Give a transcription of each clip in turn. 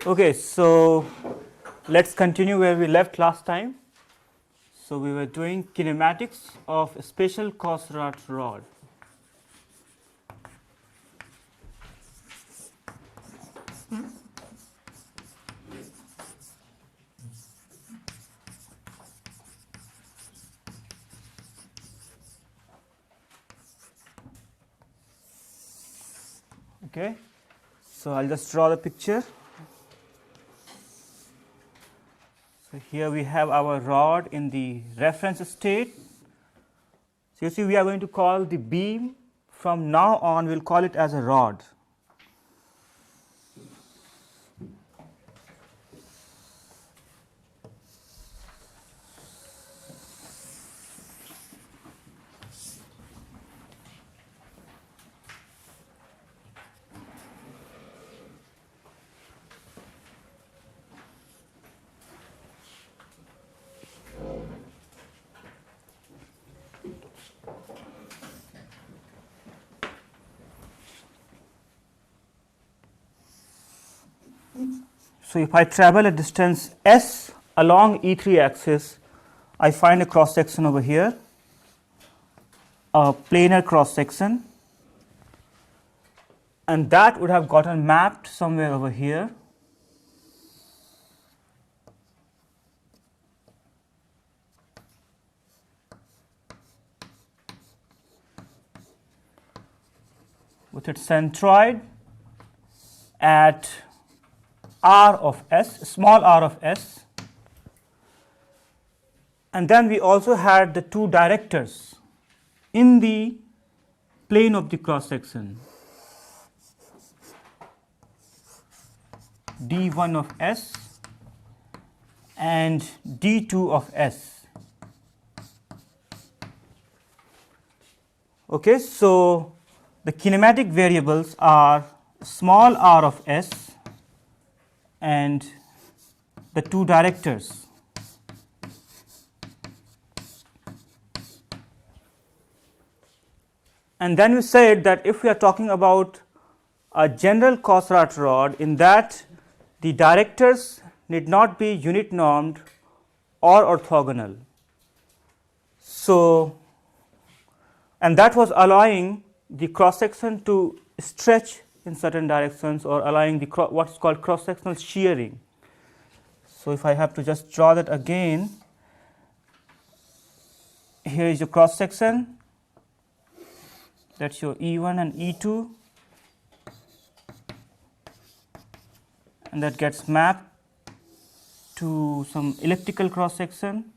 Okay, so let's continue where we left last time. So we were doing kinematics of a special Cosserat rod. Okay, so I'll just draw the picture. So here we have our rod in the reference state. So you see, we are going to call the beam from now on, we'll call it as a rod. So if I travel a distance s along E3 axis, I find a cross section over here, a planar cross section, and that would have gotten mapped somewhere over here. With its centroid at r of s, small r of s, and then we also had the two directors in the plane of the cross section, d1 of s and d2 of s. Okay, so the kinematic variables are small r of s and the two directors. And then we said that if we are talking about a general Cosserat rod, in that the directors need not be unit normed or orthogonal. So, and that was allowing the cross section to stretch in certain directions, or allowing the what is called cross sectional shearing. So if I have to just draw that again, here is your cross section, that's your E1 and E2, and that gets mapped to some elliptical cross section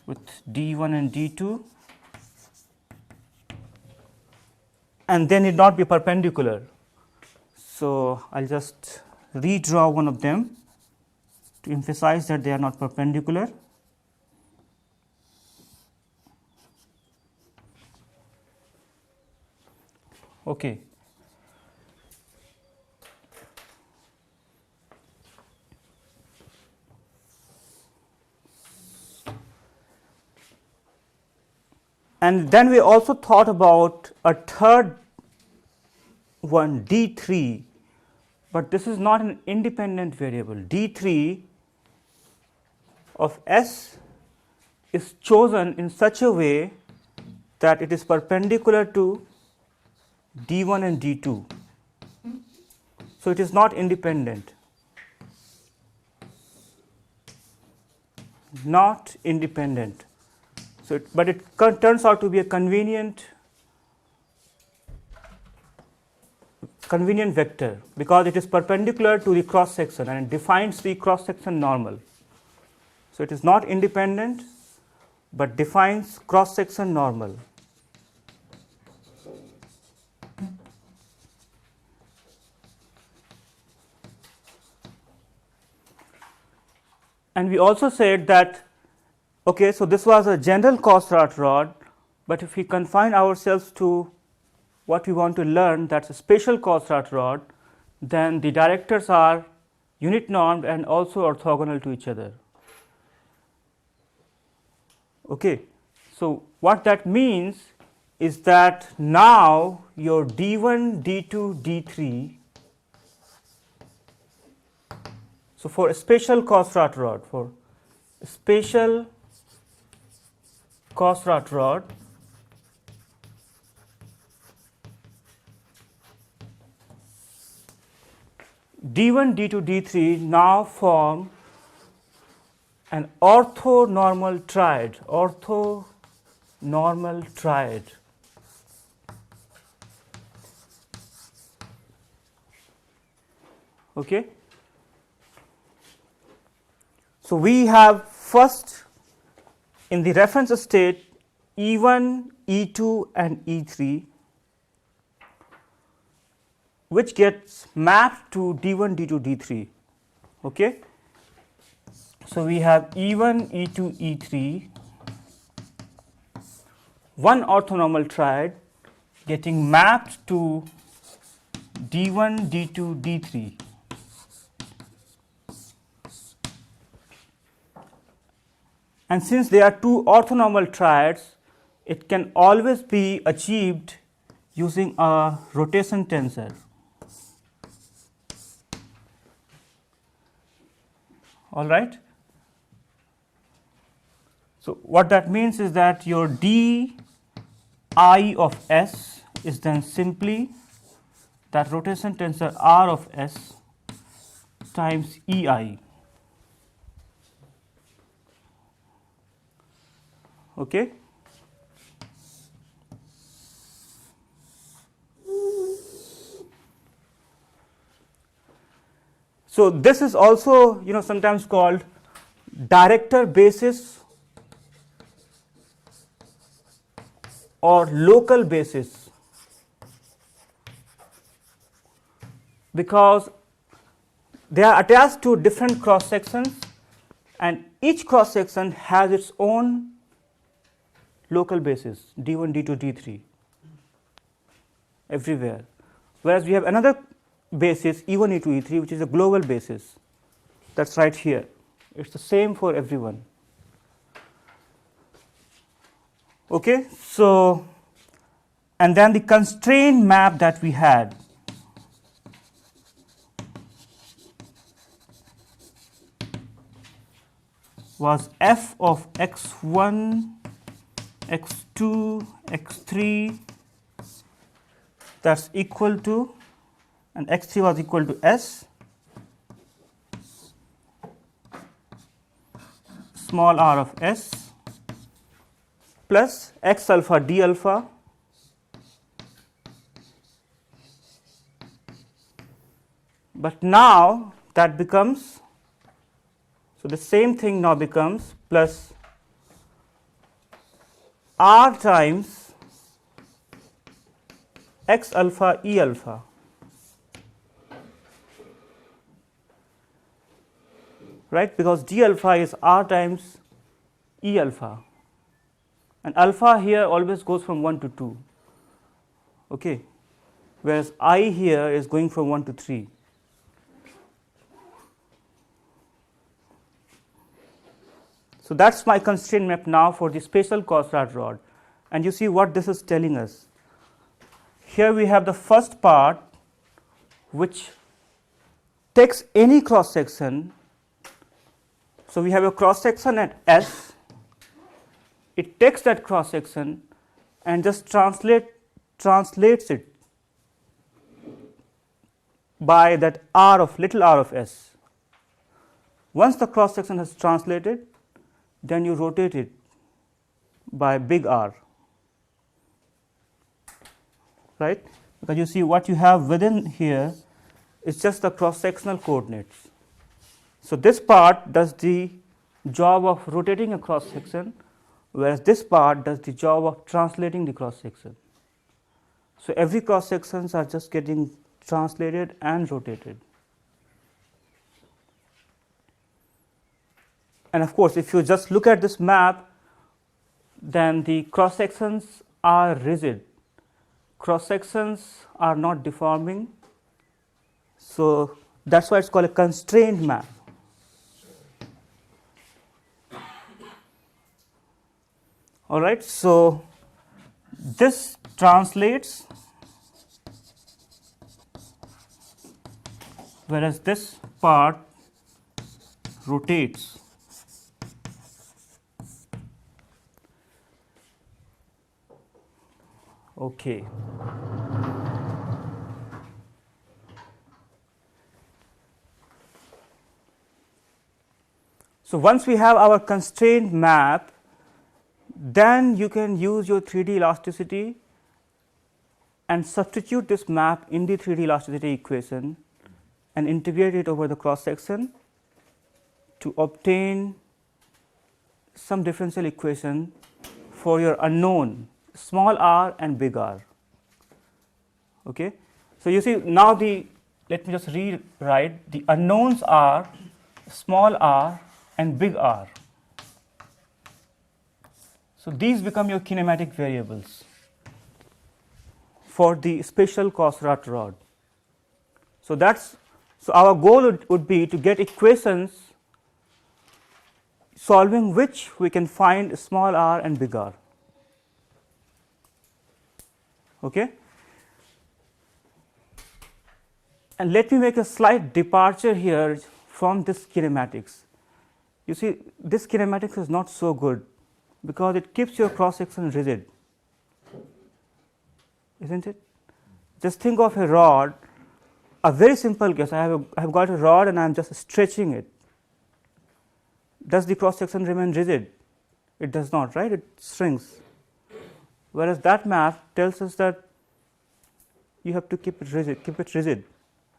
with D1 and D2, and they need not be perpendicular. So I'll just redraw one of them to emphasize that they are not perpendicular. Okay. And then we also thought about a third one, d3, but this is not an independent variable. d3 of s is chosen in such a way that it is perpendicular to d1 and d2. So it is not independent. Not independent. So but it turns out to be a convenient vector, because it is perpendicular to the cross section and it defines the cross section normal. So it is not independent, but defines cross section normal. And we also said that, okay, so this was a general Cosserat rod, but if we confine ourselves to what we want to learn, that's a special Cosserat rod, then the directors are unit normed and also orthogonal to each other. Okay. So what that means is that now your D1, D2, D3, so for a special Cosserat rod, for a special Cosserat rod, D1, D2, D3 now form an orthonormal triad, orthonormal triad. Okay. So we have first in the reference state E1, E2 and E3, which gets mapped to D1, D2, D3. Okay. So we have E1, E2, E3, one orthonormal triad getting mapped to D1, D2, D3. And since they are two orthonormal triads, it can always be achieved using a rotation tensor. All right. So what that means is that your d I of s is then simply that rotation tensor r of s times ei. Okay. So this is also, sometimes called director basis or local basis, because they are attached to different cross sections and each cross section has its own local basis D1, D2, D3 everywhere, whereas we have another basis E1, E2, E3 which is a global basis, that's right here. It's the same for everyone. Okay. So, and then the constraint map that we had was f of x1, x2, x3, that's equal to, and x3 was equal to s small r of s plus x alpha d alpha but now that becomes, so the same thing now becomes plus r times x alpha e alpha. Right, because d alpha is r times e alpha, and alpha here always goes from 1 to 2, okay, whereas I here is going from 1 to 3. So that's my constraint map now for the special Cosserat rod, and you see what this is telling us. Here we have the first part which takes any cross section. So we have a cross section at S, it takes that cross section and just translates it by that r of little r of S. Once the cross section has translated, then you rotate it by big R, right, because you see what you have within here is just the cross sectional coordinates. So this part does the job of rotating a cross section, whereas this part does the job of translating the cross section. So every cross sections are just getting translated and rotated. And of course, if you just look at this map, then the cross sections are rigid. Cross sections are not deforming. So that's why it's called a constrained map. All right. So this translates, whereas this part rotates. Okay. So once we have our constrained map, then you can use your 3D elasticity and substitute this map in the 3D elasticity equation and integrate it over the cross section to obtain some differential equation for your unknown small r and big R. Okay. So you see now let me just rewrite, the unknowns are small r and big R. So these become your kinematic variables for the special Cosserat rod. So our goal would be to get equations solving which we can find small r and big R. Okay. And let me make a slight departure here from this kinematics. You see, this kinematics is not so good because it keeps your cross section rigid, isn't it? Just think of a rod, a very simple case. I have got a rod and I am just stretching it. Does the cross section remain rigid? It does not, right? It shrinks. Whereas that map tells us that you have to keep it rigid,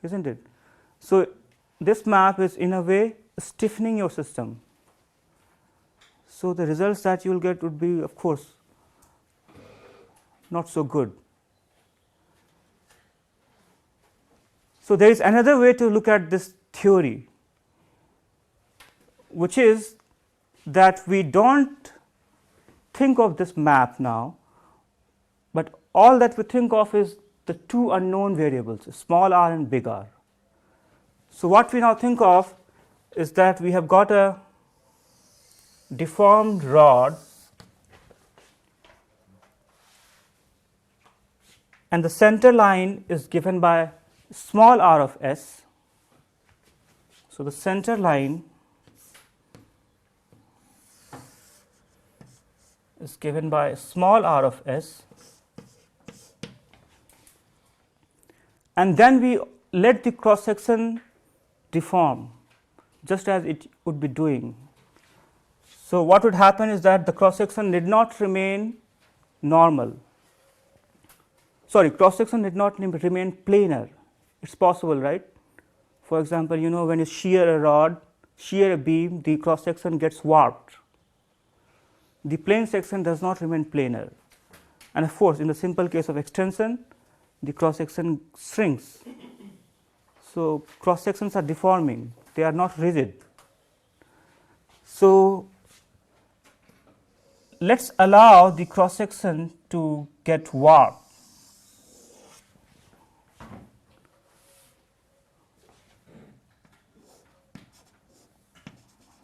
isn't it? So this map is in a way stiffening your system. So the results that you will get would be, of course, not so good. So there is another way to look at this theory, which is that we don't think of this map now, but all that we think of is the two unknown variables, small r and big R. So what we now think of is that we have got a deformed rod and the center line is given by small r of s. So the center line is given by small r of s, and then we let the cross section deform just as it would be doing. So what would happen is that the cross section did not remain normal. Sorry, cross section did not remain planar. It's possible, right? For example, you know, when you shear a rod, shear a beam, the cross section gets warped. The plane section does not remain planar. And of course, in the simple case of extension, the cross section shrinks. So cross sections are deforming, they are not rigid. So let's allow the cross section to get warped.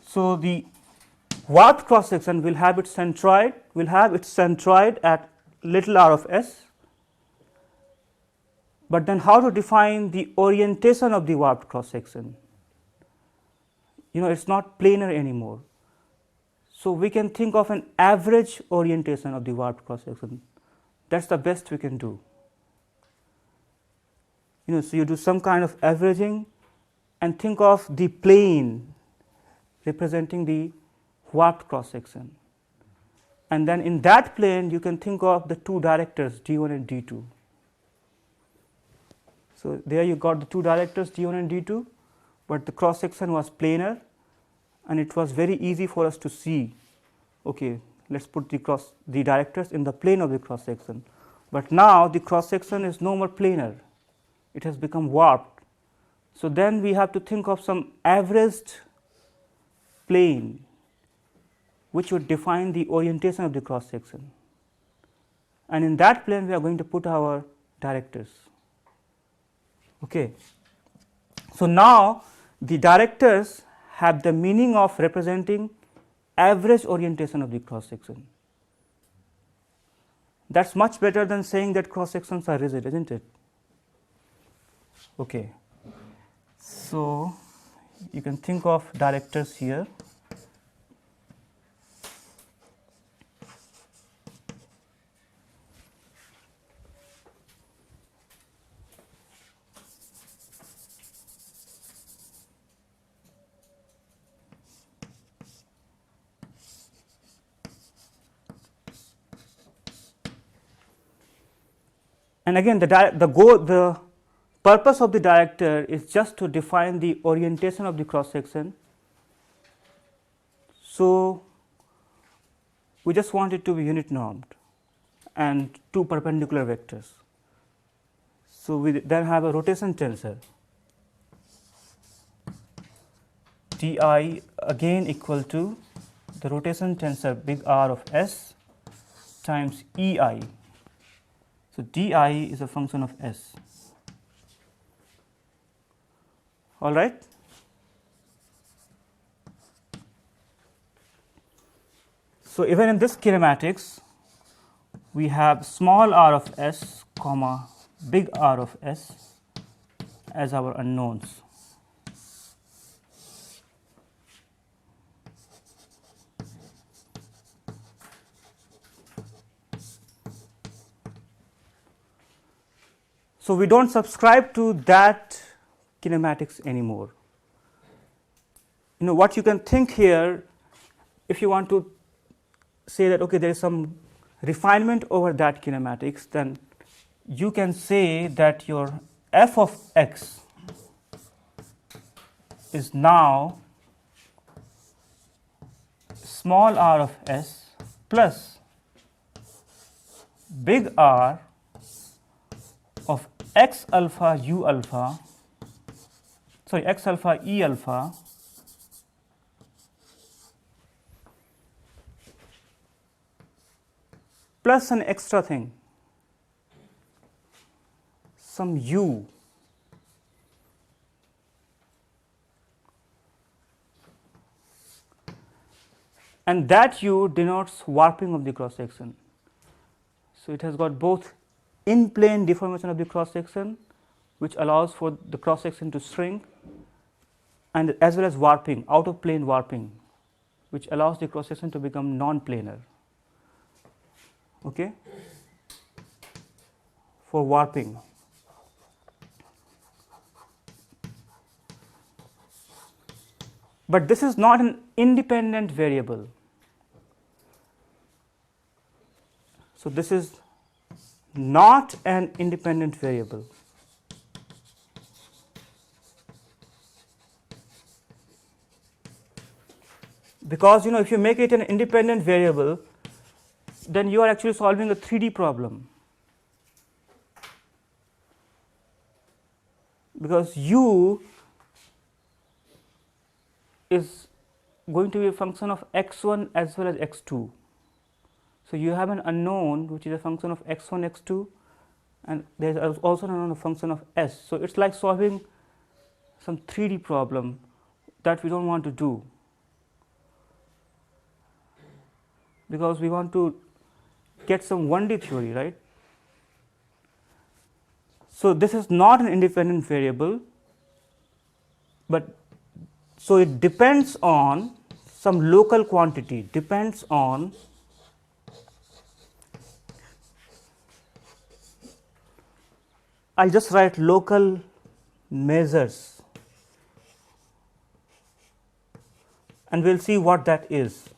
So the warped cross section will have its centroid at little r of s. But then how to define the orientation of the warped cross section? You know, it's not planar anymore. So we can think of an average orientation of the warped cross section. That's the best we can do. You know, so you do some kind of averaging and think of the plane representing the warped cross section. And then in that plane you can think of the two directors d1 and d2. So there you got the two directors d1 and d2, but the cross section was planar and it was very easy for us to see, okay, let's put the directors in the plane of the cross section. But now the cross section is no more planar, it has become warped. So then we have to think of some averaged plane which would define the orientation of the cross section, and in that plane we are going to put our directors. Okay. So now the directors have the meaning of representing average orientation of the cross section. That's much better than saying that cross sections are rigid, isn't it? Okay. So you can think of directors here. And again, the purpose of the director is just to define the orientation of the cross section. So we just want it to be unit normed and two perpendicular vectors. So we then have a rotation tensor di again equal to the rotation tensor big R of S times EI. So di is a function of S. All right. So even in this kinematics, we have small r of S comma big R of S as our unknowns. So we don't subscribe to that kinematics anymore. You know what you can think here, if you want to say that okay, there is some refinement over that kinematics, then you can say that your f of x is now small r of S plus big R of x alpha u alpha, sorry, x alpha e alpha plus an extra thing, some u, and that u denotes warping of the cross section. So it has got both in plane deformation of the cross section, which allows for the cross section to shrink, and as well as warping, out of plane warping, which allows the cross section to become non-planar. Okay, for warping. But this is not an independent variable. So this is not an independent variable. Because you know, if you make it an independent variable, then you are actually solving a 3D problem, because u is going to be a function of x1 as well as x2. So you have an unknown which is a function of x1, x2, and there is also an unknown function of s. So it's like solving some 3D problem that we don't want to do, because we want to get some 1D theory, right? So this is not an independent variable, but so it depends on some local quantity, depends on I'll just write local measures and we'll see what that is.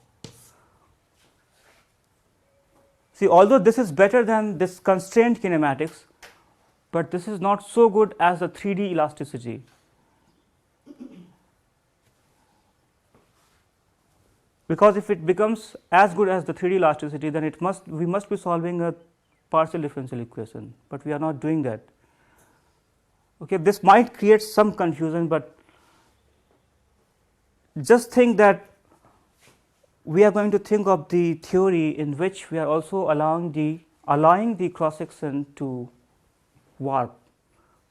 See, although this is better than this constrained kinematics, but this is not so good as the 3D elasticity. Because if it becomes as good as the 3D elasticity, then we must be solving a partial differential equation, but we are not doing that. Okay, this might create some confusion, but just think that we are going to think of the theory in which we are also allowing the cross section to warp,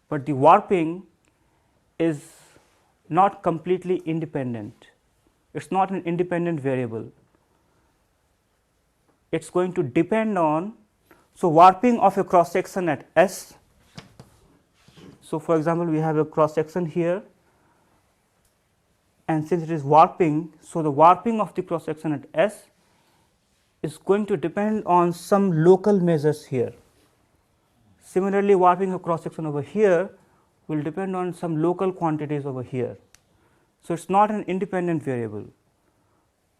but the warping is not completely independent. It's not an independent variable. It's going to depend on So, warping of a cross section at S. So, for example, we have a cross section here, and since it is warping, so the warping of the cross section at S is going to depend on some local measures here. Similarly, warping a cross section over here will depend on some local quantities over here. So, it is not an independent variable.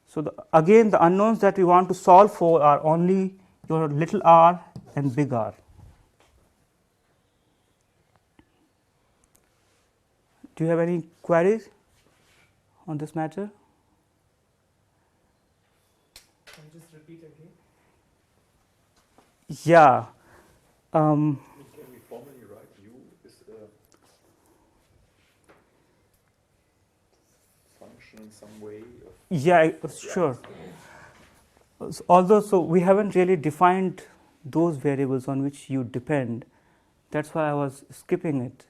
So, again the unknowns that we want to solve for are only your little r and big R. Do you have any queries on this matter? Can you just repeat again? Yeah. Can we formally write U is a function in some way of Yeah, sure. Although, so we haven't really defined those variables on which you depend. That's why I was skipping it.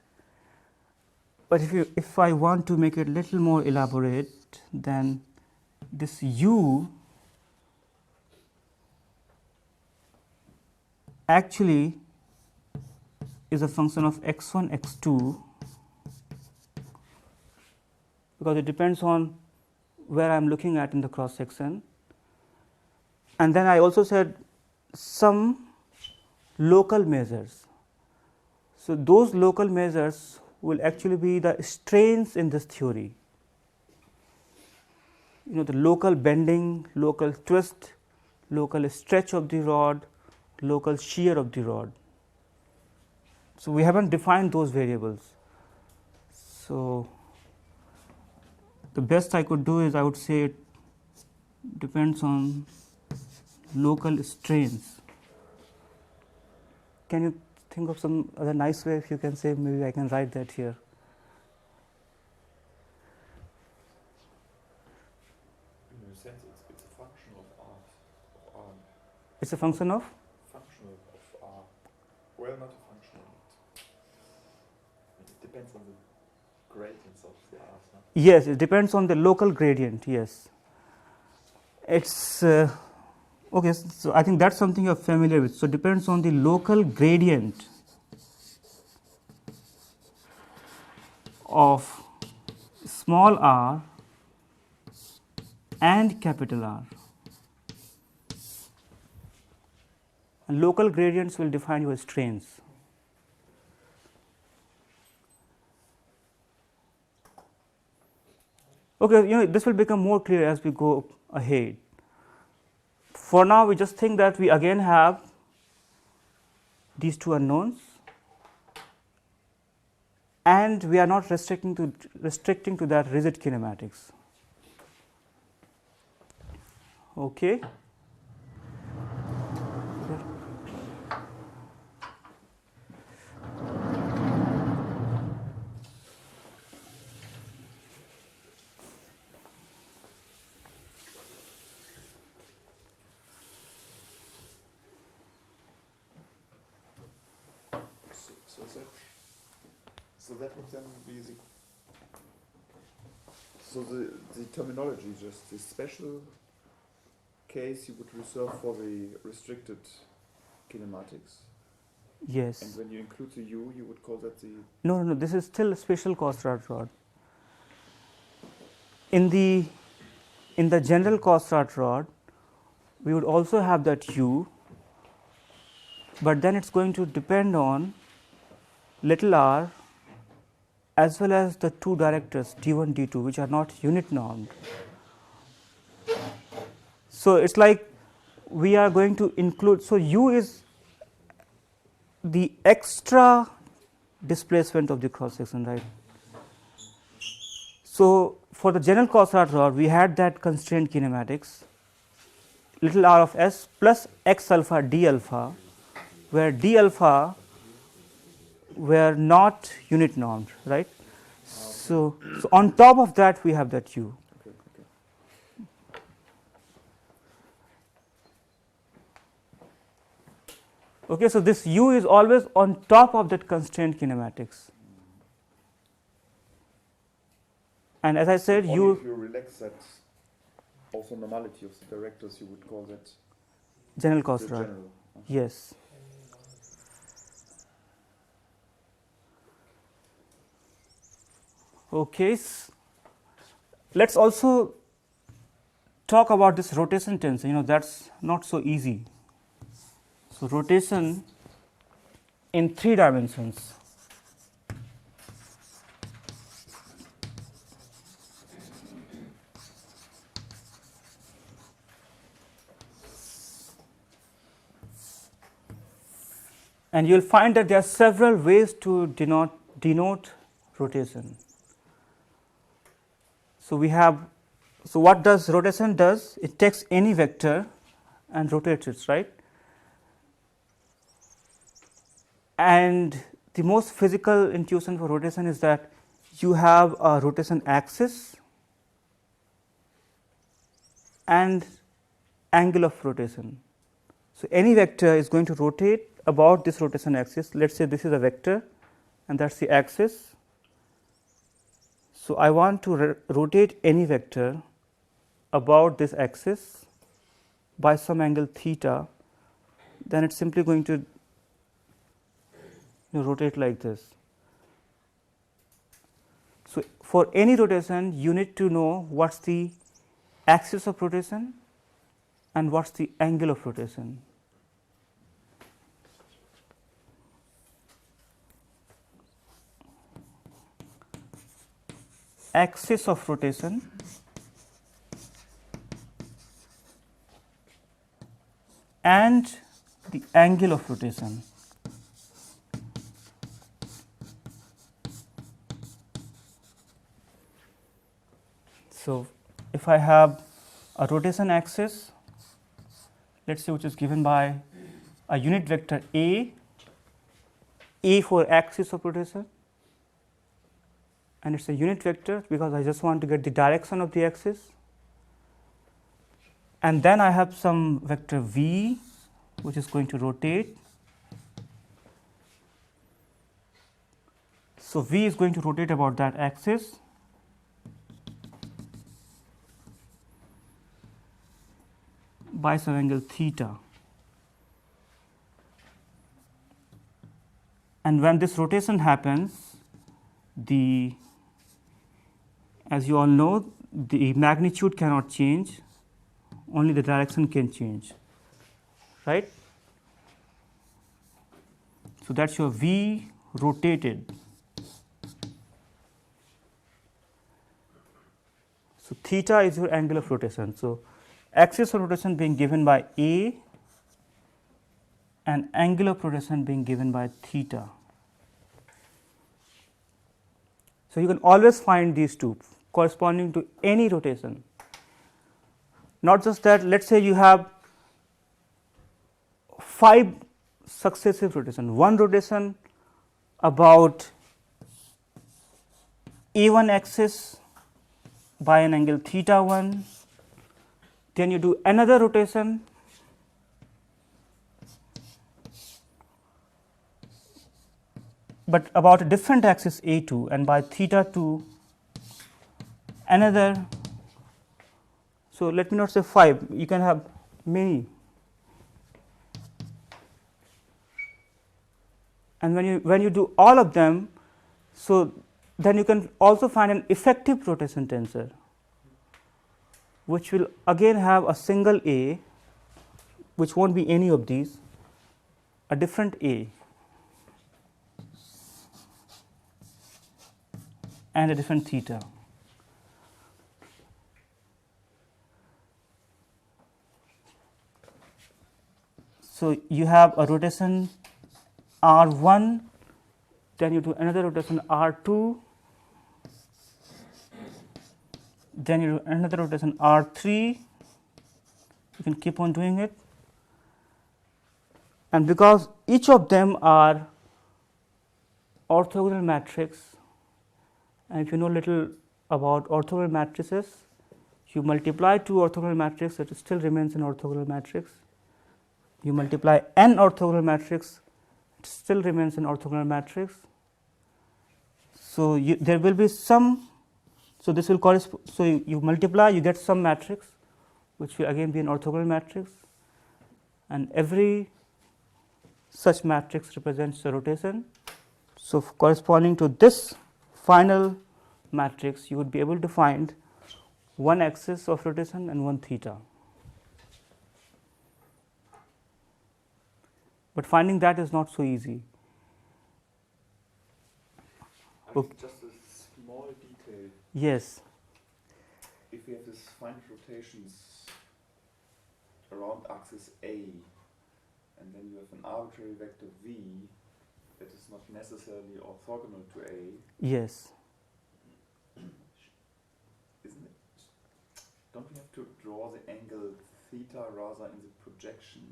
But if I want to make it a little more elaborate, then this U actually is a function of x1, x2, because it depends on where I am looking at in the cross section. And then I also said some local measures. So, those local measures will actually be the strains in this theory. You know, the local bending, local twist, local stretch of the rod, local shear of the rod. So, we haven't defined those variables. So, the best I could do is I would say it depends on local strains. Can you think of some other nice way? If you can say, maybe I can write that here. in a sense it's a function of R. It's a function of? Functional of R. Well, not a function of it. It depends on the gradients of the R. No? Yes, it depends on the local gradient. Yes, it's okay. So I think that's something you're familiar with. So it depends on the local gradient of small r and capital R. And local gradients will define your strains. Okay, you know, this will become more clear as we go ahead. For now, we just think that we again have these two unknowns, and we are not restricting to that rigid kinematics. Okay. So that would then be the terminology, just the special case you would reserve for the restricted kinematics. Yes. And when you include the U, you would call that the... No. This is still a special Cosserat rod. In the general Cosserat rod, we would also have that U, but then it's going to depend on little r as well as the two directors D1, D2, which are not unit normed. So it's like we are going to include, so U is the extra displacement of the cross section, right? So for the general Cosserat rod, we had that constrained kinematics, little r of s plus x alpha d alpha, where d alpha were not unit normed, right? So on top of that, we have that U. Okay, so this U is always on top of that constrained kinematics. And as I said, Only U. If you relax that also normality of the directors, you would call that General the Cosserat. general. Yes. And Okay, let's also talk about this rotation tensor. That's not so easy. So rotation in 3 dimensions. And you will find that there are several ways to denote rotation. So we have, so what does rotation does? It takes any vector and rotates it, right? And the most physical intuition for rotation is that you have a rotation axis and angle of rotation. So any vector is going to rotate about this rotation axis. Let's say this is a vector and that's the axis. So I want to rotate any vector about this axis by some angle theta, then it's simply going to rotate like this. So for any rotation, you need to know what's the axis of rotation and what's the angle of rotation. Axis of rotation and the angle of rotation. So if I have a rotation axis, let's say, which is given by a unit vector A for axis of rotation, and it's a unit vector because I just want to get the direction of the axis. And then I have some vector V which is going to rotate. So V is going to rotate about that axis. By some angle theta. And when this rotation happens, as you all know, the magnitude cannot change, only the direction can change, right? So that's your V rotated. So theta is your angle of rotation. So axis of rotation being given by A and angle of rotation being given by theta. So you can always find these two corresponding to any rotation. Not just that, let's say you have 5 successive rotations, one rotation about A1 axis by an angle theta 1, then you do another rotation but about a different axis A2 and by theta 2 another. So let me not say 5, you can have many. And when you do all of them, so then you can also find an effective rotation tensor, which will again have a single A, which won't be any of these, a different A and a different theta. So you have a rotation R1, then you do another rotation R2, then you do another rotation R3, you can keep on doing it. And because each of them are orthogonal matrix, and if you know little about orthogonal matrices, you multiply two orthogonal matrices, it still remains an orthogonal matrix. You multiply n orthogonal matrix, it still remains an orthogonal matrix. So there will be some, so this will correspond, so you multiply, you get some matrix which will again be an orthogonal matrix, and every such matrix represents a rotation. So corresponding to this final matrix, you would be able to find one axis of rotation and one theta. But finding that is not so easy. Okay. Just a small detail. Yes. If we have this finite rotations around axis A, and then you have an arbitrary vector v that is not necessarily orthogonal to A, Yes. isn't it? Don't we have to draw the angle theta rather in the projection,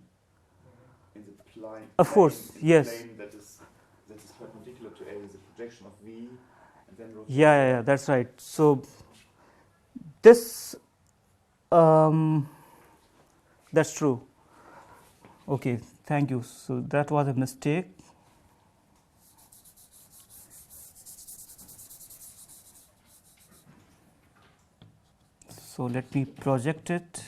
in the plane? Of course, in the yes. plane that is perpendicular to A, the projection of v, and then rotate. Yeah, that's right. So this, that's true. Okay, thank you. So that was a mistake. So let me project it.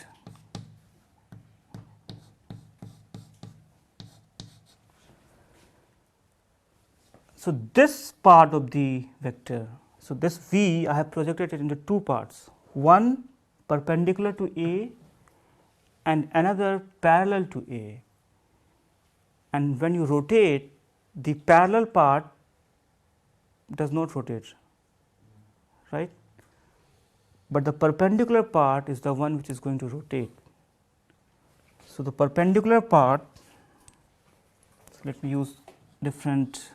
So this part of the vector, so this v, I have projected it into two parts, one perpendicular to A and another parallel to A. And when you rotate, the parallel part does not rotate, right? But the perpendicular part is the one which is going to rotate. So the perpendicular part, so let me use different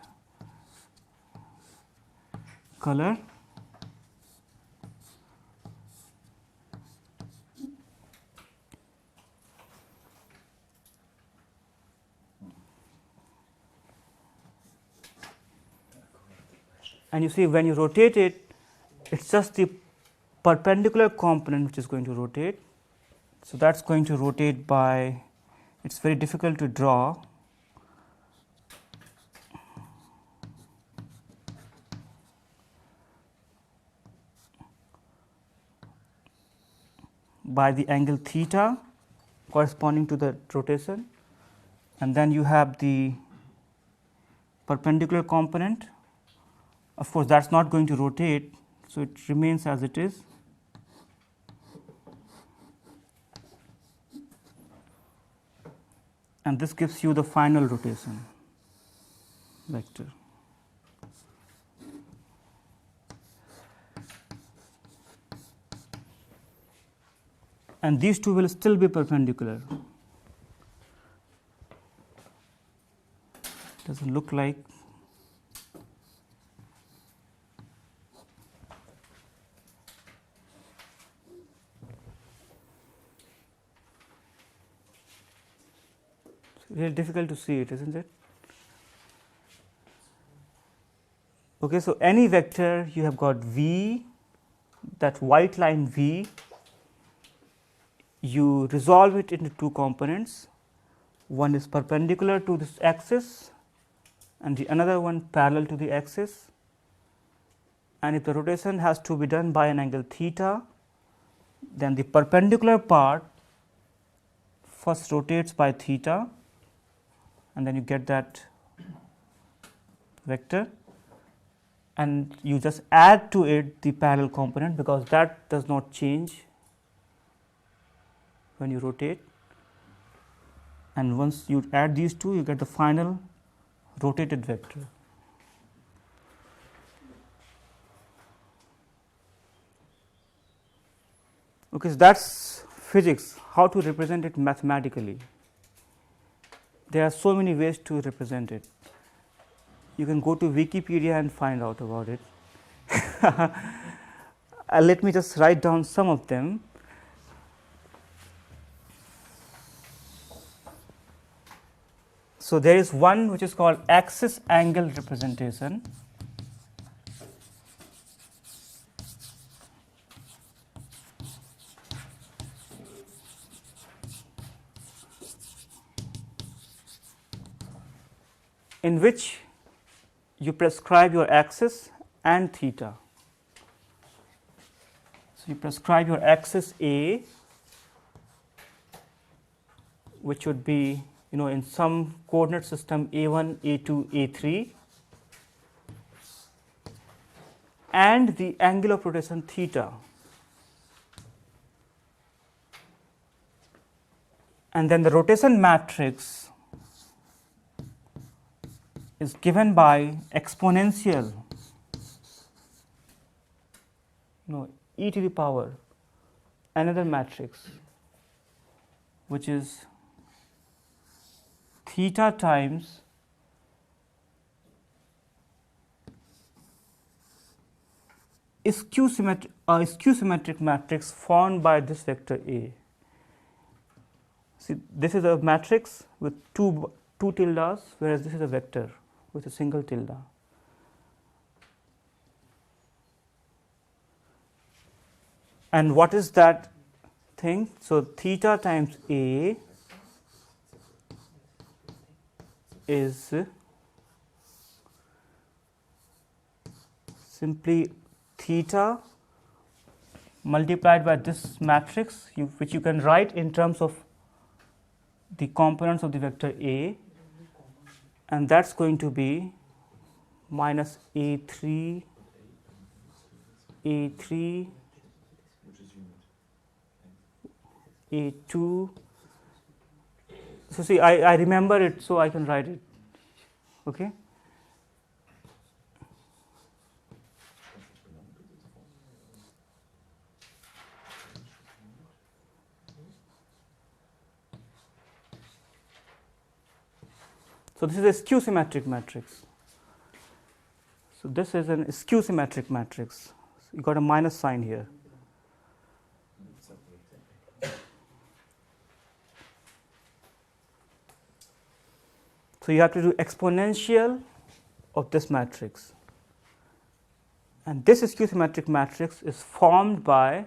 color. And you see, when you rotate it, it's just the perpendicular component which is going to rotate. So that's going to rotate by, it's very difficult to draw. By the angle theta corresponding to the rotation, and then you have the perpendicular component. Of course, that's not going to rotate, so it remains as it is. And this gives you the final rotation vector. And these two will still be perpendicular. Doesn't look like. It's really difficult to see it, isn't it? Okay, so any vector, you have got v, that white line v, you resolve it into two components. One is perpendicular to this axis and the another one parallel to the axis. And if the rotation has to be done by an angle theta, then the perpendicular part first rotates by theta, and then you get that vector, and you just add to it the parallel component, because that does not change when you rotate. And once you add these two, you get the final rotated vector. Okay, so that's physics, how to represent it mathematically. There are so many ways to represent it. You can go to Wikipedia and find out about it. Let me just write down some of them. So there is one which is called axis angle representation. In which you prescribe your axis and theta. So you prescribe your axis A, which would be, in some coordinate system A1, A2, A3. and the angle of rotation theta. And then the rotation matrix is given by exponential e to the power another matrix, which is theta times skew symmetric matrix formed by this vector A. See, this is a matrix with two tildes, whereas this is a vector with a single tilde. And what is that thing? So theta times A is simply theta multiplied by this matrix, which you can write in terms of the components of the vector A, and that's going to be minus A3, A3, A2. So see, I remember it, so I can write it. Okay. So this is a skew symmetric matrix. So this is an skew symmetric matrix. So you got a minus sign here. So you have to do exponential of this matrix. And this skew symmetric matrix is formed by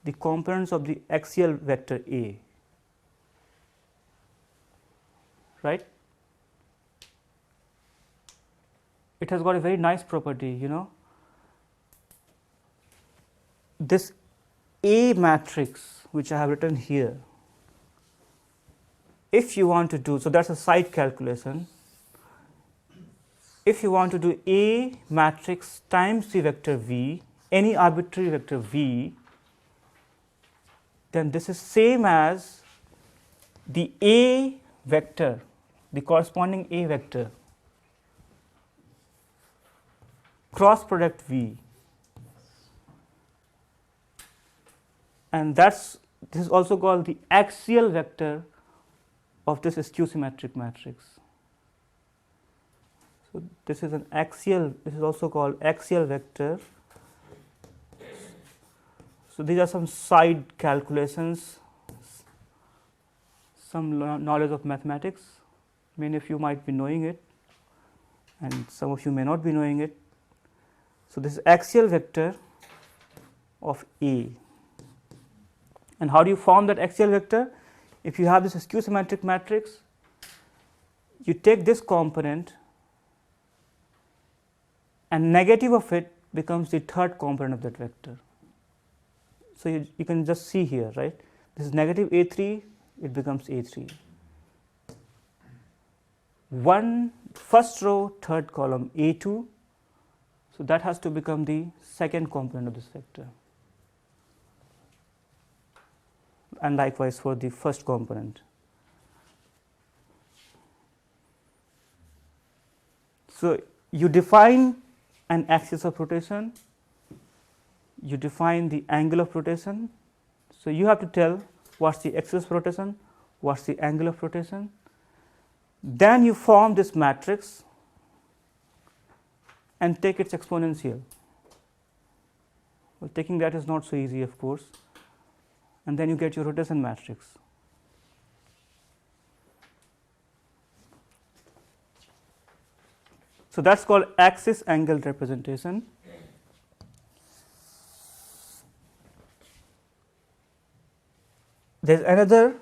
the components of the axial vector A. Right? It has got a very nice property, This A matrix, which I have written here, if you want to do, so that's a side calculation. If you want to do A matrix times the vector V, any arbitrary vector V, then this is same as the A vector, the corresponding A vector, cross product V, and this is also called the axial vector of this skew symmetric matrix. So this is an axial, this is also called axial vector. So these are some side calculations, some knowledge of mathematics. Many of you might be knowing it, and some of you may not be knowing it. So this is axial vector of A. And how do you form that axial vector? If you have this skew symmetric matrix, you take this component and negative of it becomes the third component of that vector. So you can just see here, right? This is negative A3, it becomes A3. First row, third column A2, so that has to become the second component of this vector. And likewise for the first component. So you define an axis of rotation, you define the angle of rotation. So you have to tell what's the axis of rotation, what's the angle of rotation. Then you form this matrix and take its exponential. Well, taking that is not so easy, of course. And then you get your rotation matrix. So that's called axis angle representation. There's another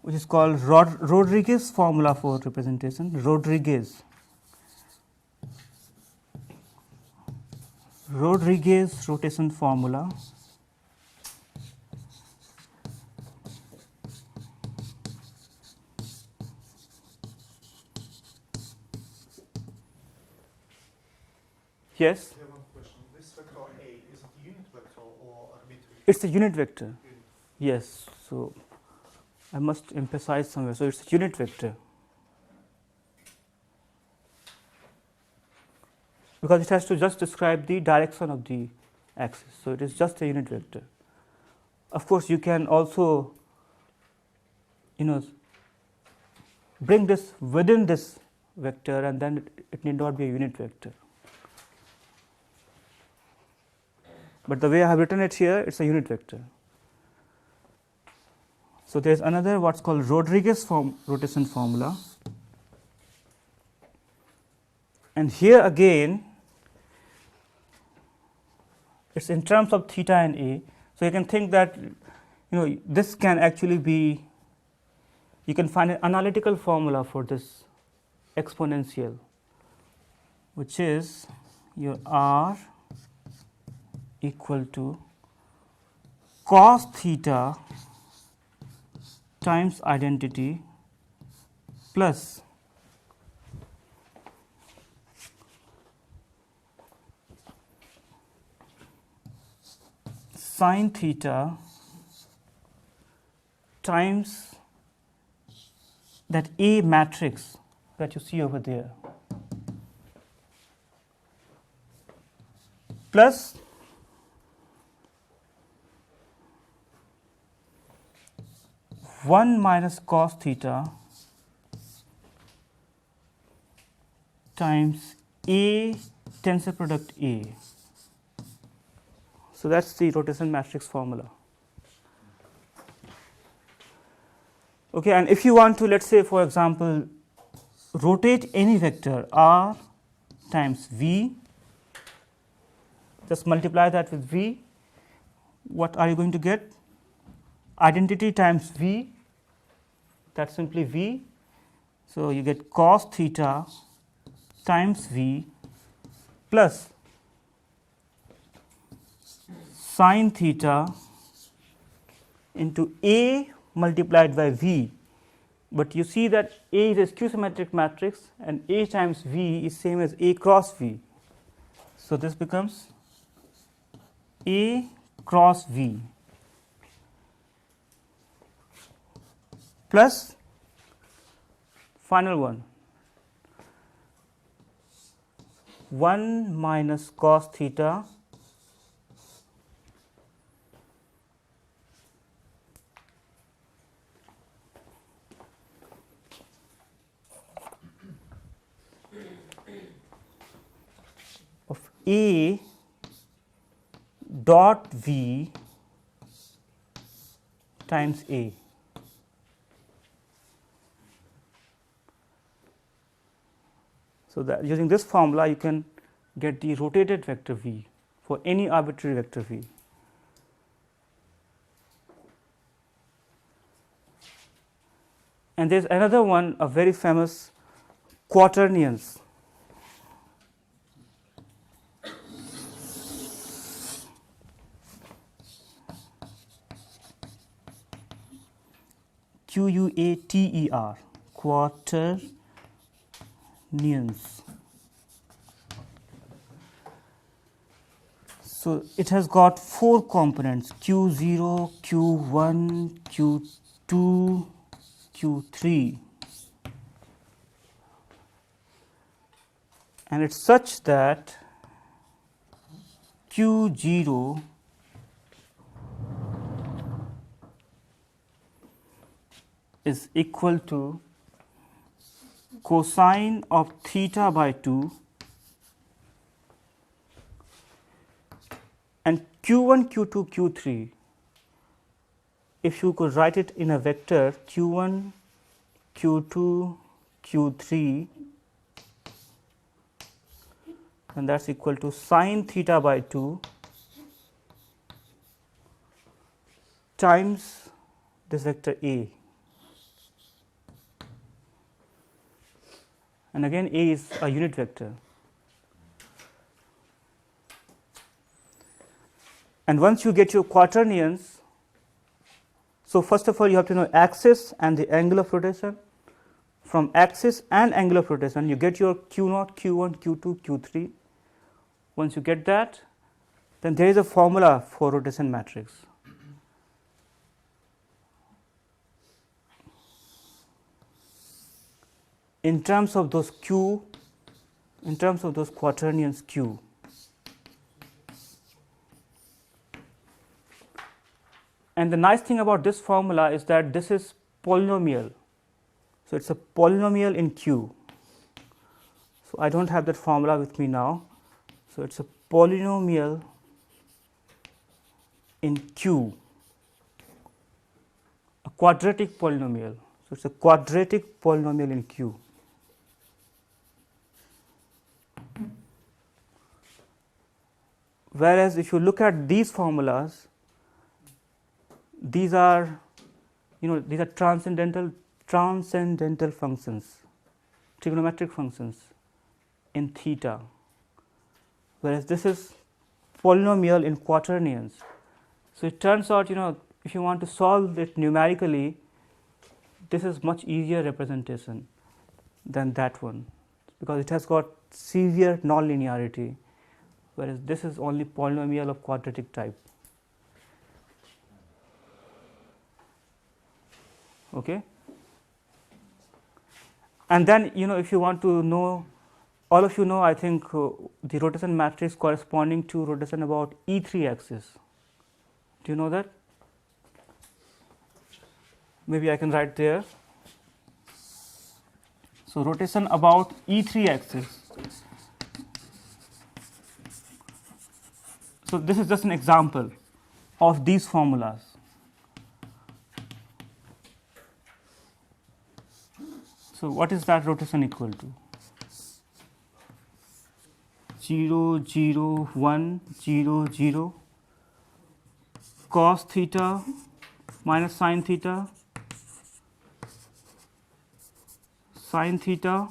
which is called Rodriguez formula for representation. Rodriguez rotation formula. Yes. I have one It's a unit vector. Yes. So I must emphasize somewhere. So it's a unit vector because it has to just describe the direction of the axis. So it is just a unit vector. Of course, you can also, bring this within this vector, and then it need not be a unit vector. But the way I have written it here, it's a unit vector. So there is another what's called Rodriguez rotation formula, and here again it's in terms of theta and a. So you can think that this can actually be, you can find an analytical formula for this exponential, which is your r equal to cos theta times identity plus sin theta times that A matrix that you see over there plus one minus cos theta times A tensor product A. So that's the rotation matrix formula. Okay, and if you want to, let's say for example, rotate any vector r times v, just multiply that with v, what are you going to get? Identity times v, that's simply v. So you get cos theta times v plus sin theta into A multiplied by v. But you see that A is a skew symmetric matrix and A times v is same as A cross v. So this becomes A cross v plus final one 1 minus cos theta of A dot v times A. So that using this formula you can get the rotated vector v for any arbitrary vector v. And there is another one, a very famous quaternions. Quater, quaternions. So it has got 4 components q0, q1, q2, q3, and it's such that q0 is equal to cosine of theta by 2 and q1, q2, q3, if you could write it in a vector q1, q2, q3, and that's equal to sine theta by 2 times this vector A. And again A is a unit vector. And once you get your quaternions, so first of all you have to know axis and the angle of rotation. From axis and angle of rotation you get your q0, q1, q2, q3. Once you get that, then there is a formula for rotation matrix. in terms of those q, in terms of those quaternions q. And the nice thing about this formula is that this is polynomial. So, it is a polynomial in q. So, I do not have that formula with me now. So, it is a polynomial in q, a quadratic polynomial. So, it is a quadratic polynomial in q. Whereas, if you look at these formulas, these are, these are transcendental functions, trigonometric functions in theta, whereas this is polynomial in quaternions. So, it turns out, if you want to solve it numerically, this is much easier representation than that one, because it has got severe nonlinearity, whereas this is only polynomial of quadratic type. Okay. And then, if you want to know, all of you know, I think, the rotation matrix corresponding to rotation about E3 axis. Do you know that? Maybe I can write there. So, rotation about E3 axis. So, this is just an example of these formulas. So, what is that rotation equal to? 0, 0, 1, 0, 0, cos theta minus sin theta, sin theta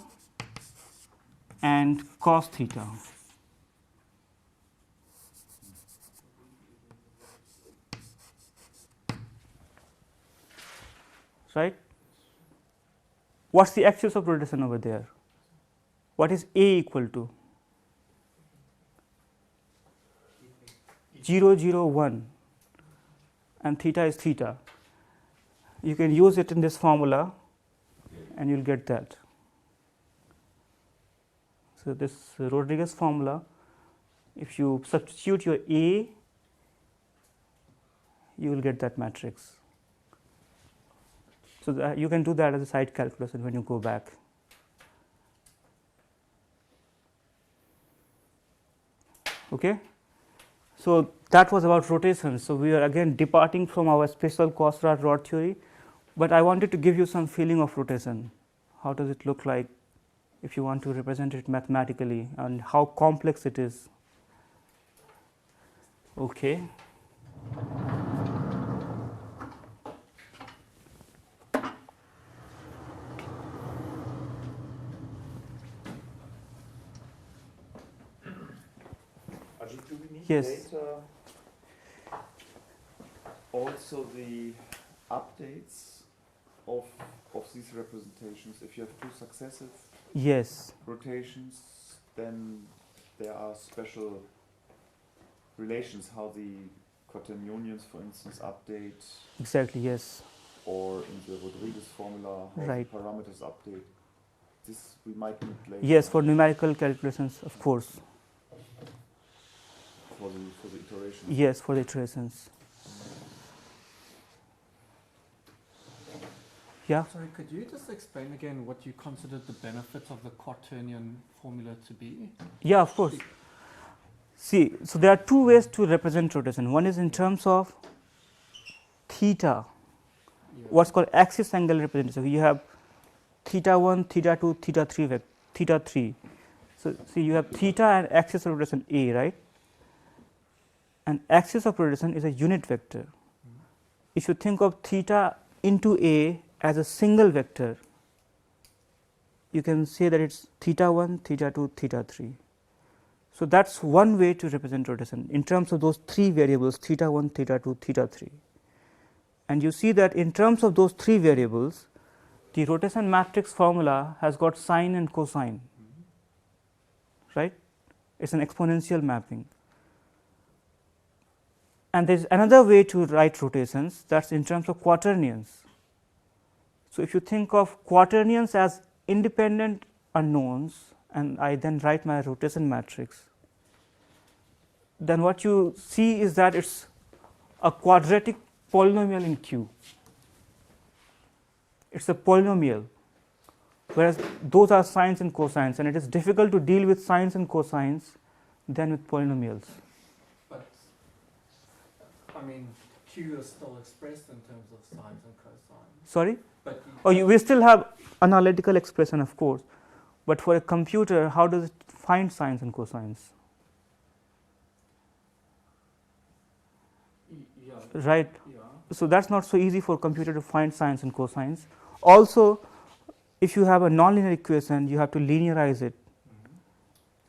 and cos theta. Right? What's the axis of rotation over there? What is A equal to? 0, 0, 1, and theta is theta. You can use it in this formula and you will get that. So, this Rodriguez formula, if you substitute your A, you will get that matrix. So, that you can do that as a side calculation when you go back. Okay. So, that was about rotation. So, we are again departing from our special Cosserat rod theory, but I wanted to give you some feeling of rotation. How does it look like if you want to represent it mathematically, and how complex it is. Okay. Do we need Yes. later also the updates of these representations? If you have two successive Yes. rotations, then there are special relations how the quaternions, for instance, update, Exactly. Yes. or in the Rodriguez formula how Right. the parameters update. This we might need later. Yes. For numerical calculations, of course. For the iterations. Yes. For the iterations. Yeah. Sorry, could you just explain again what you considered the benefits of the quaternion formula to be? Yeah, of course. See, so there are two ways to represent rotation. One is in terms of theta, Yeah. what's called axis angle representation. So you have theta 1, theta 2, theta 3, theta 3. So see, you have theta and axis of rotation A, right? And axis of rotation is a unit vector. If you think of theta into A as a single vector, you can say that it's theta 1, theta 2, theta 3. So that's one way to represent rotation in terms of those three variables theta 1, theta 2, theta 3. And you see that in terms of those three variables, the rotation matrix formula has got sine and cosine, right? It's an exponential mapping. And there is another way to write rotations, that's in terms of quaternions. So if you think of quaternions as independent unknowns and I then write my rotation matrix, then what you see is that it's a quadratic polynomial in Q. It's a polynomial, whereas those are sines and cosines, and it is difficult to deal with sines and cosines than with polynomials. But, I mean, Q is still expressed in terms of sines and cosines. Sorry? But We still have analytical expression, of course, but for a computer, how does it find sines and cosines? Yeah. Right? Yeah. So that's not so easy for a computer to find sines and cosines. Also, if you have a nonlinear equation, you have to linearize it.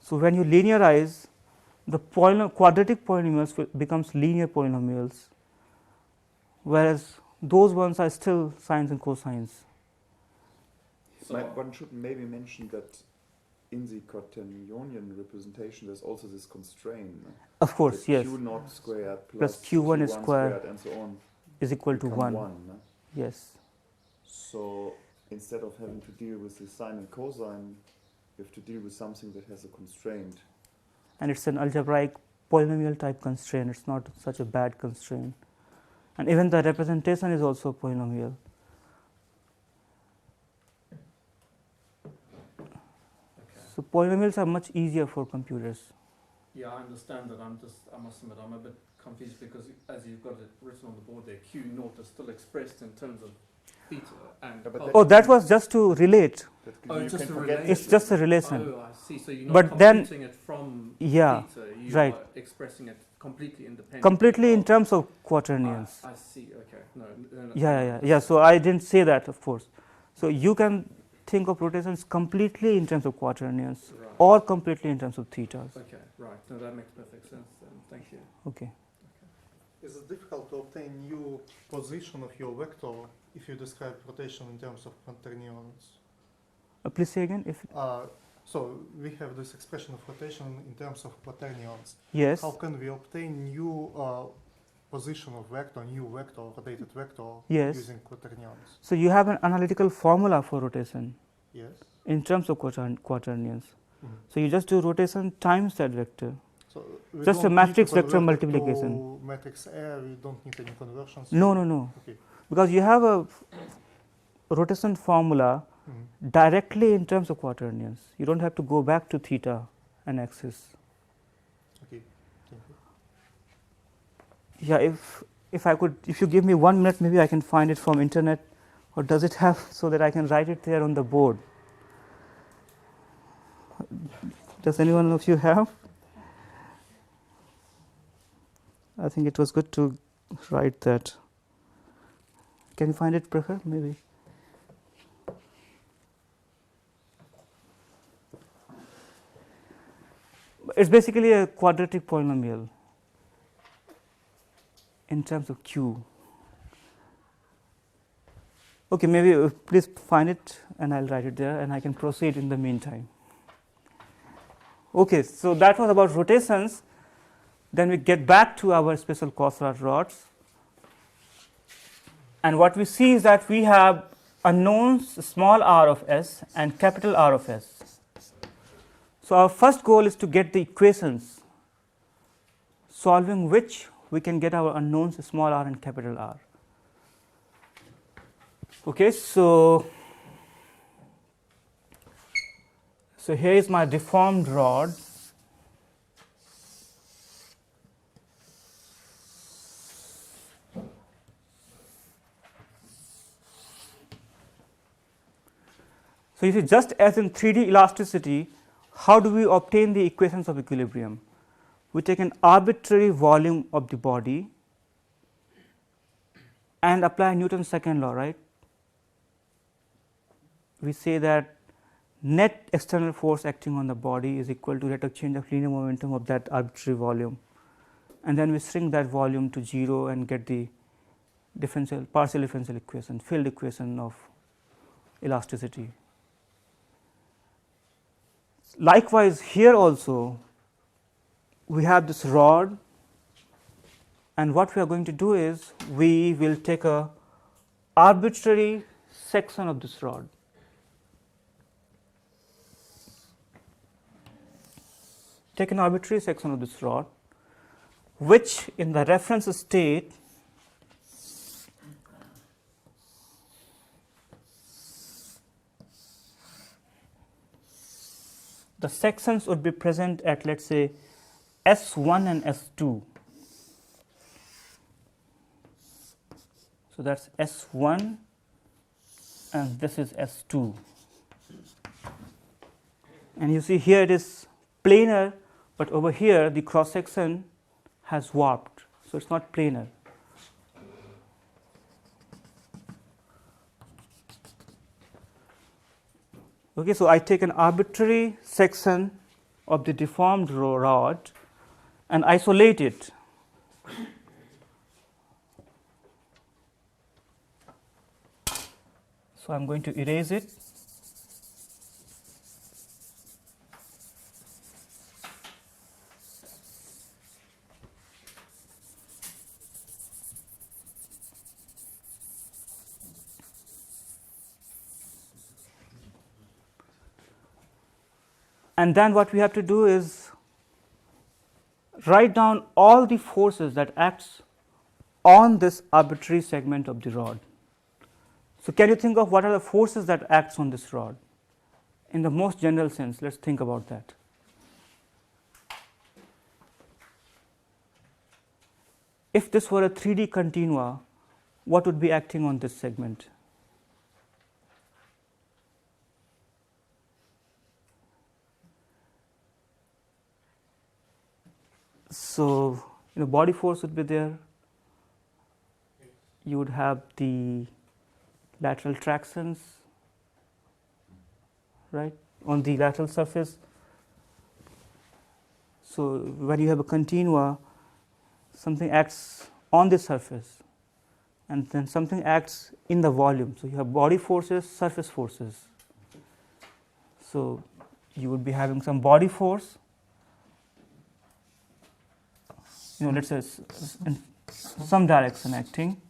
So when you linearize, the quadratic polynomials becomes linear polynomials, whereas those ones are still sines and cosines. So One should maybe mention that in the quaternionian representation, there's also this constraint. Of course, that yes, Q naught squared plus plus Q1 Q1 squared and so on is equal to become 1. Yes. So instead of having to deal with the sine and cosine, you have to deal with something that has a constraint. And it's an algebraic polynomial type constraint. It's not such a bad constraint. And even the representation is also polynomial. okay. So polynomials are much easier for computers. Yeah, I understand that. I must admit, I'm a bit confused because as you've got it written on the board there, Q naught is still expressed in terms of theta and. Yeah, but Oh, that was just to relate. Oh, you it's just can a forget relation. It's just a relation. Oh, I see. So you're not But then- computing it from Yeah, theta. You right. are expressing it completely independently. Completely in of- terms of quaternions. I see. Okay. No. then- Yeah. So I didn't say that, of course. So you can think of rotations completely in terms of quaternions Right. or completely in terms of thetas. Okay. Right. No, that makes perfect sense. Then. Thank you. Okay. Is it difficult to obtain new position of your vector if you describe rotation in terms of quaternions? Please say again. If So we have this expression of rotation in terms of quaternions. yes, How can we obtain new position of vector, new vector, rotated vector Yes. using quaternions? so you have an analytical formula for rotation Yes. in terms of quaternions. Mhm. So you just do rotation times that vector. So we Just a don't matrix need to vector convert it multiplication. to matrix A. We don't need any conversions. No. Okay. Because you have a rotation formula Mhm. directly in terms of quaternions. You don't have to go back to theta and axis. Okay. Thank you. Yeah, if I could, if you give me 1 minute, maybe I can find it from internet, or does it have so that I can write it there on the board? Does anyone of you have? I think it was good to write that. Can you find it, Prafar? Maybe. It's basically a quadratic polynomial in terms of Q. Okay, maybe please find it and I'll write it there and I can proceed in the meantime. Okay, so that was about rotations. Then we get back to our special Cosserat rods. And what we see is that we have unknowns small r of s and capital R of s. So our first goal is to get the equations solving which we can get our unknowns small r and capital R. Okay, so here is my deformed rod. So you see, just as in 3D elasticity, how do we obtain the equations of equilibrium? We take an arbitrary volume of the body and apply Newton's second law, right? We say that net external force acting on the body is equal to rate of change of linear momentum of that arbitrary volume, and then we shrink that volume to 0 and get the partial differential equation, field equation of elasticity. Likewise, here also we have this rod, and what we are going to do is we will take a arbitrary section of this rod take an arbitrary section of this rod, which in the reference state the sections would be present at, let's say, S1 and S2. So that's S1 and this is S2. And you see here it is planar, but over here the cross section has warped, so it's not planar. Okay, so I take an arbitrary section of the deformed rod and isolate it. So I'm going to erase it. And then what we have to do is write down all the forces that acts on this arbitrary segment of the rod. So can you think of what are the forces that acts on this rod? In the most general sense, let's think about that. If this were a 3D continua, what would be acting on this segment? So, body force would be there. You would have the lateral tractions, right, on the lateral surface. So, when you have a continua, something acts on the surface and then something acts in the volume. So, you have body forces, surface forces. So, you would be having some body force, let's say in some direction acting,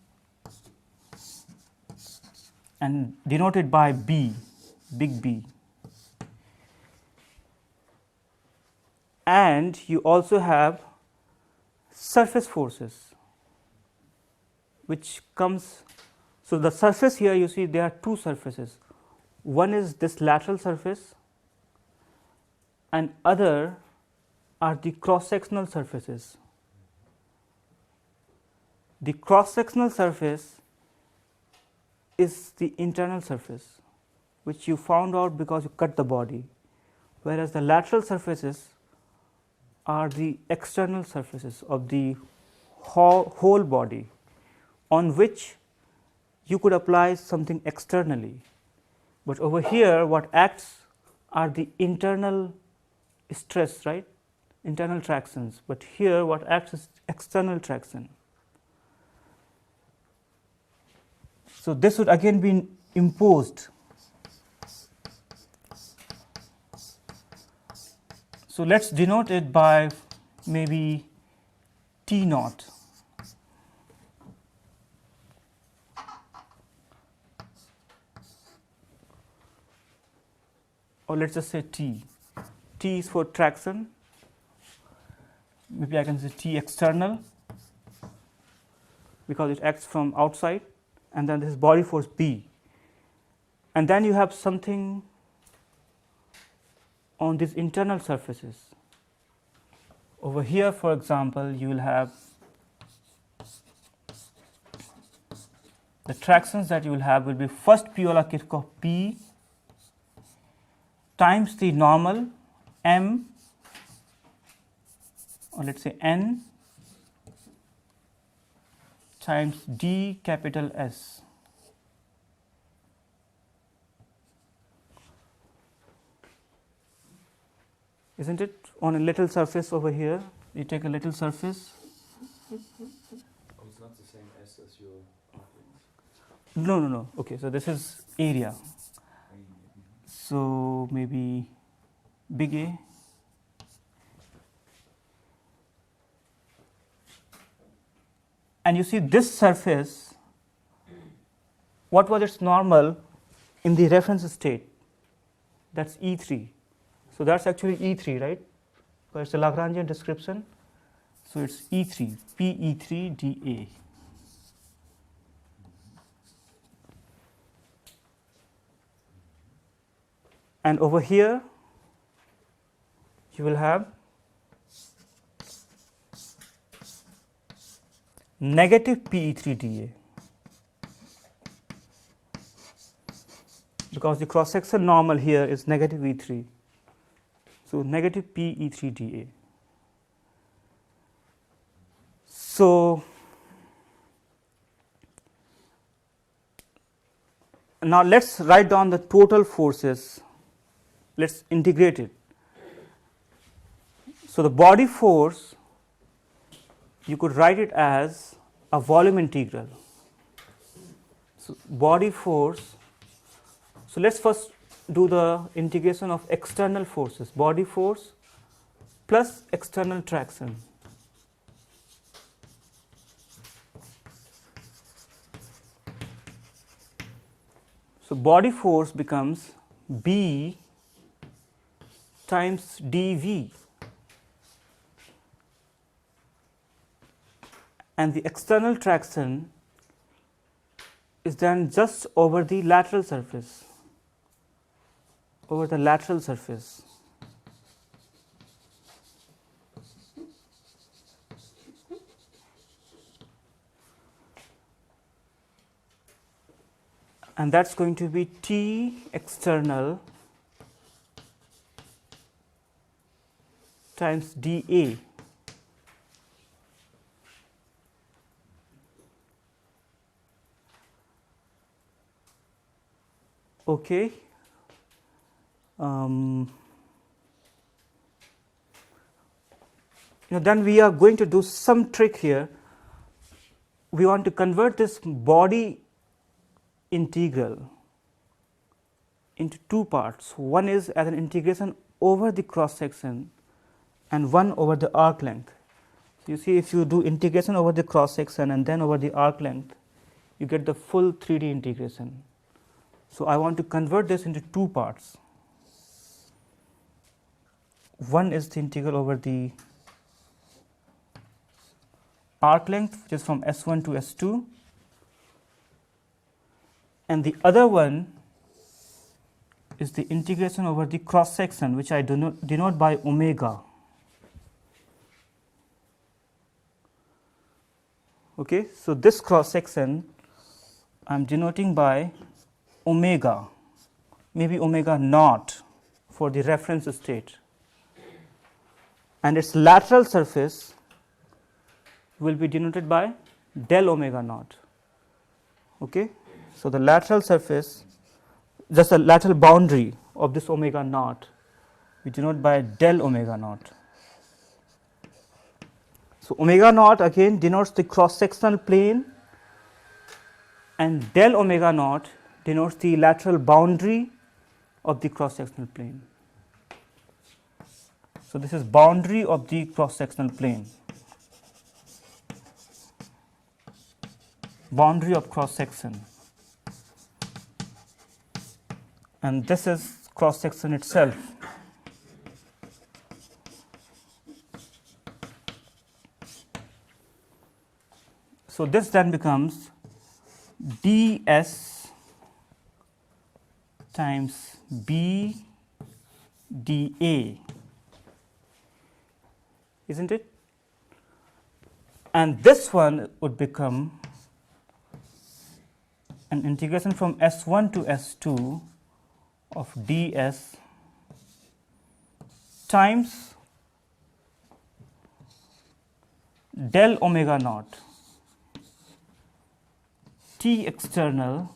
and denoted by B, big B. And you also have surface forces, which comes, so the surface here you see there are two surfaces. One is this lateral surface and other are the cross-sectional surfaces. The cross-sectional surface is the internal surface, which you found out because you cut the body, whereas the lateral surfaces are the external surfaces of the whole body, on which you could apply something externally. But over here what acts are the internal stress, right, internal tractions, but here what acts is external traction. So this would again be imposed. So let's denote it by maybe T naught. Or let's just say T. T is for traction. Maybe I can say T external because it acts from outside. And then this is body force B, and then you have something on these internal surfaces. Over here, for example, you will have the tractions that you will have will be first Piola Kirchhoff P times the normal M, or let's say N, times D capital S. Isn't it? On a little surface over here, you take a little surface. Oh, it's not the same S as your argument. No. Okay, so this is area. So maybe big A. And you see this surface, what was its normal in the reference state? That's E3. So that's actually E3, right? but it's a Lagrangian description. So it's E3, PE3 dA. And over here, you will have negative PE3 dA, because the cross section normal here is negative E3. So negative PE3 dA. So now let's write down the total forces. Let's integrate it. So the body force, you could write it as a volume integral. So body force. So let's first do the integration of external forces. Body force plus external traction. So body force becomes B times dV, and the external traction is then just over the lateral surface, over the lateral surface. And that's going to be T external times dA. Okay. Then we are going to do some trick here. We want to convert this body integral into two parts. One is as an integration over the cross section and one over the arc length. So you see, if you do integration over the cross section and then over the arc length, you get the full 3D integration. So I want to convert this into two parts. One is the integral over the arc length, which is from S1 to S2, and the other one is the integration over the cross section, which I denote by omega. Okay, so this cross section I am denoting by omega, maybe omega naught for the reference state, and its lateral surface will be denoted by del omega naught. Okay, so the lateral surface, just the lateral boundary of this omega naught, we denote by del omega naught. So omega naught again denotes the cross sectional plane, and del omega naught denotes the lateral boundary of the cross sectional plane. So this is boundary of the cross sectional plane, boundary of cross section, and this is cross section itself. So this then becomes ds times b dA, isn't it? And this one would become an integration from S1 to S2 of ds times del omega naught T external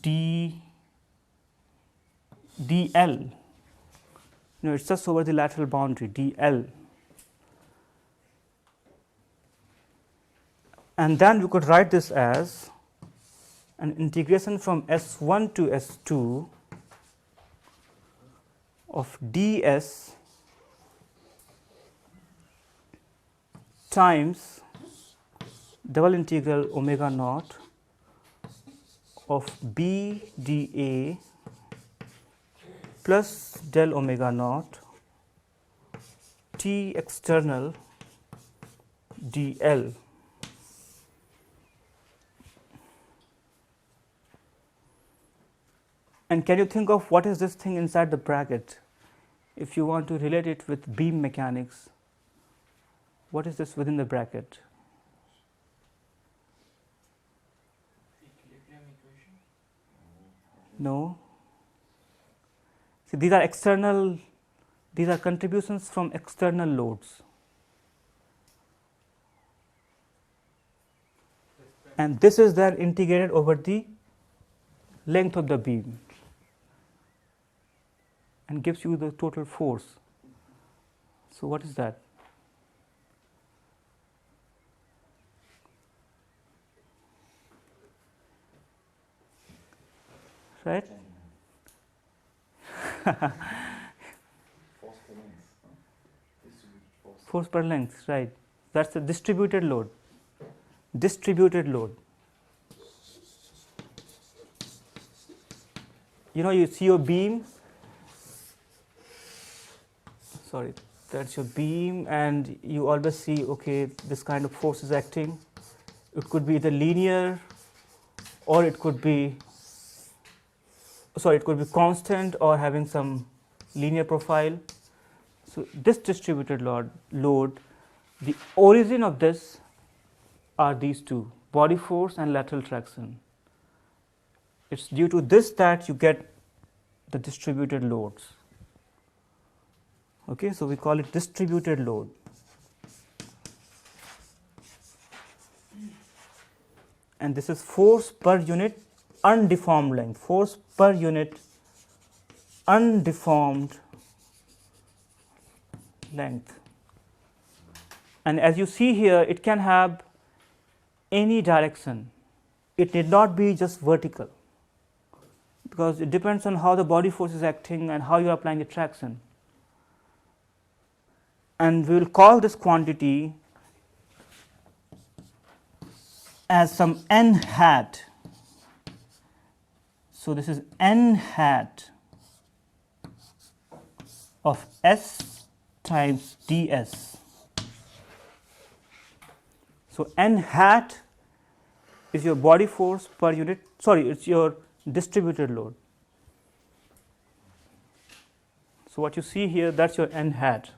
d dl. No, it's just over the lateral boundary dl. And then we could write this as an integration from S1 to S2 of ds times double integral omega naught of b dA plus del omega naught T external dl. And can you think of what is this thing inside the bracket? If you want to relate it with beam mechanics, what is this within the bracket? Equilibrium equation. No. See, these are external, these are contributions from external loads. And this is then integrated over the length of the beam and gives you the total force. So what is that? Right? Force per length. Huh? Distributed force. Force per length, right. That's a distributed load. Distributed load. You know, you see your beam, sorry, that's your beam, and you always see, okay, this kind of force is acting. It could be either linear or it could be, sorry, it could be constant or having some linear profile. So this distributed load, the origin of this are these two, body force and lateral traction. It's due to this that you get the distributed loads. Okay, so we call it distributed load. And this is force per unit undeformed length, force per unit undeformed length. And as you see here, it can have any direction. It need not be just vertical, because it depends on how the body force is acting and how you are applying the traction. And we will call this quantity as some n hat. So this is n hat of S times ds. So n hat is your body force per unit, sorry, it's your distributed load. So what you see here, that's your n hat,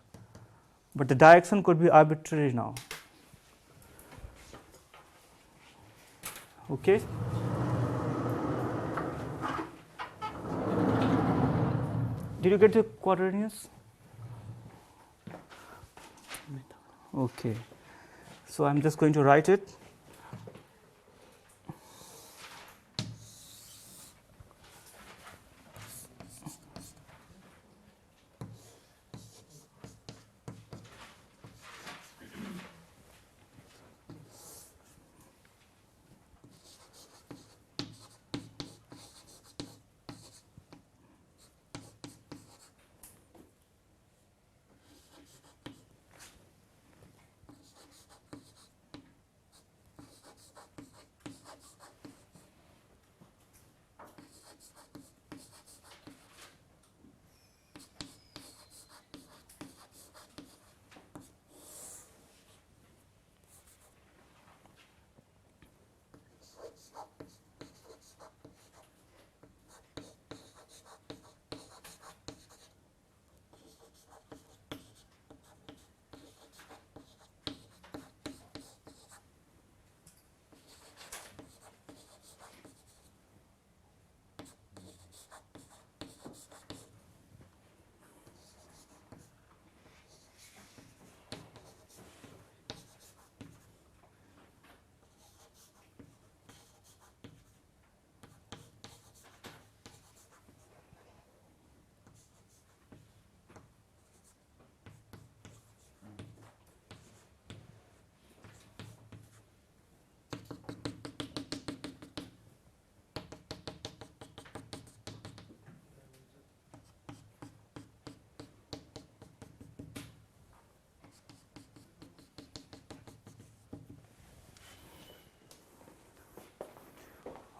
but the direction could be arbitrary now. Okay. Did you get the quaternions? Okay. So I'm just going to write it.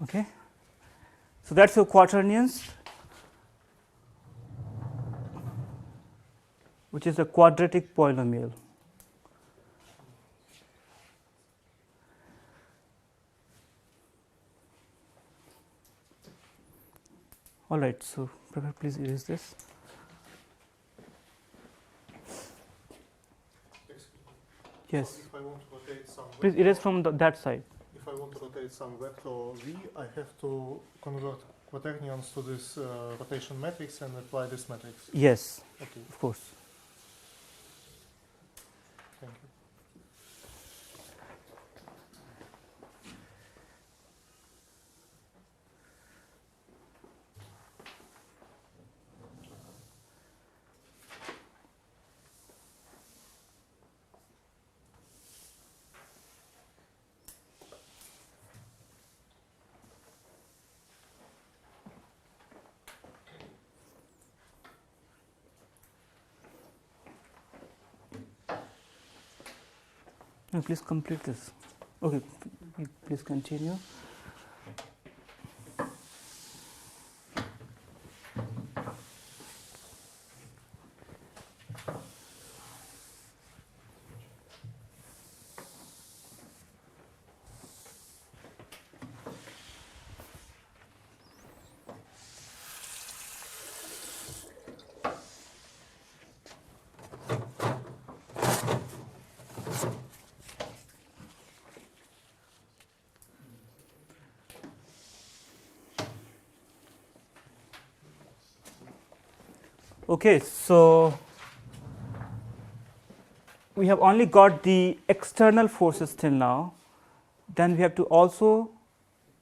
Okay. So that's your quaternions. which is a quadratic polynomial. All right, so please erase this. Yes. If I want to rotate some Please vector, erase from that side. if I want to rotate some vector v, I have to convert quaternions to this rotation matrix and apply this matrix. Yes, Okay, of course. thank you. No, please complete this. Okay, please continue. Okay, so we have only got the external forces till now. Then we have to also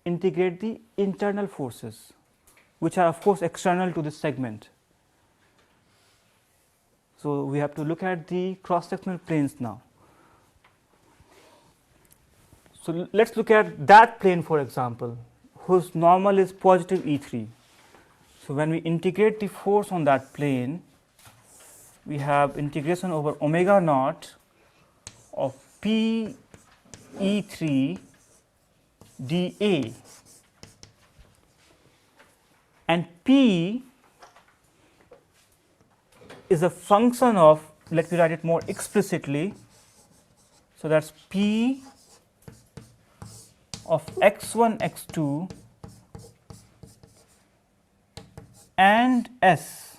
integrate the internal forces, which are of course external to this segment. So we have to look at the cross-sectional planes now. So let's look at that plane, for example, whose normal is positive E3. So when we integrate the force on that plane, we have integration over omega naught of P E3 dA, and P is a function of, let me write it more explicitly, so that's P of x1 x2 and S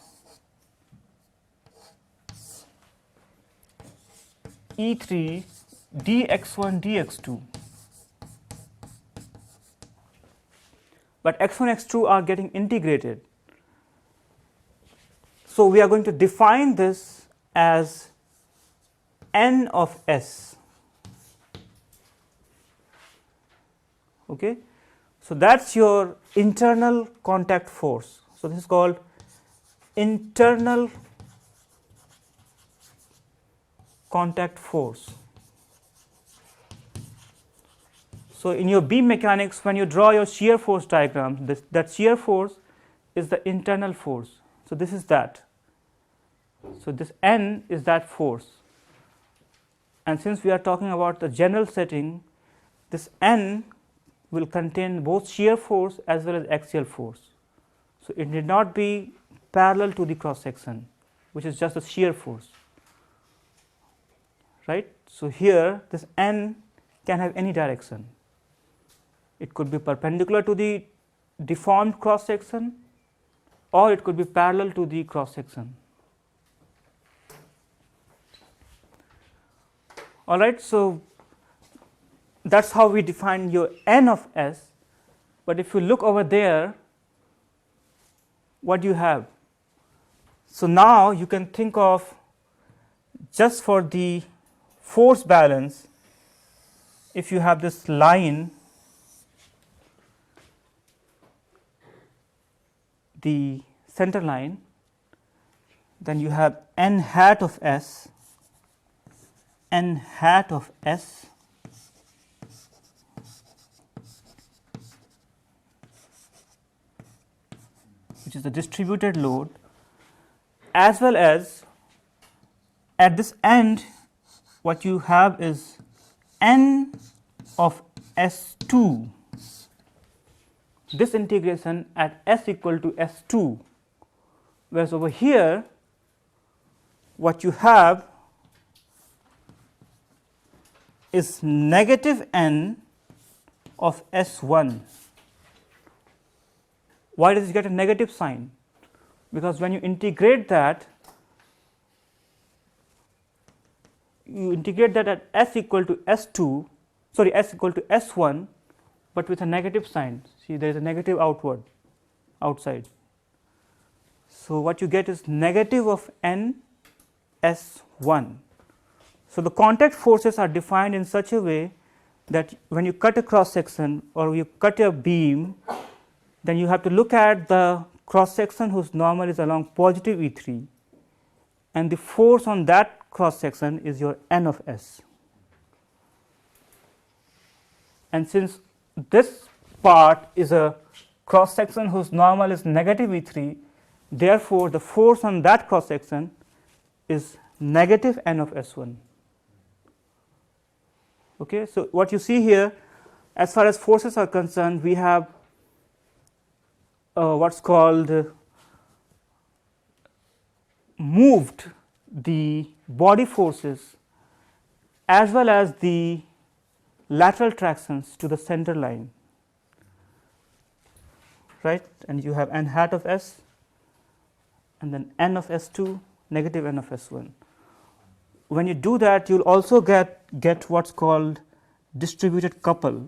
E3 dx1 dx2, but x1 x2 are getting integrated. So we are going to define this as n of S. Okay, so that's your internal contact force. So this is called internal contact force. So in your beam mechanics, when you draw your shear force diagram, that shear force is the internal force. So this is that. So this N is that force. And since we are talking about the general setting, this N will contain both shear force as well as axial force. So it need not be parallel to the cross section, which is just a shear force, right? So here this N can have any direction. It could be perpendicular to the deformed cross section, or it could be parallel to the cross section. All right, so that's how we define your N of S. But if you look over there, what do you have? So now you can think of, just for the force balance, if you have this line, the center line, then you have n hat of S, n hat of S, which is the distributed load, as well as at this end what you have is n of S2. This integration at S equal to S2, whereas over here what you have is negative n of S1. Why does it get a negative sign? Because when you integrate that, at s equal to S2, sorry, s equal to S1, but with a negative sign. See, there is a negative outside. So, what you get is negative of n S1. So, the contact forces are defined in such a way that when you cut a cross section or you cut a beam, then you have to look at the cross section whose normal is along positive E3, and the force on that cross section is your n of S. And since this part is a cross section whose normal is negative E3, therefore, the force on that cross section is negative n of S1. Okay. So, what you see here, as far as forces are concerned, we have what is called moved the body forces as well as the lateral tractions to the center line, right, and you have n hat of S and then n of S2, negative n of S1. When you do that, you will also get what is called distributed couple.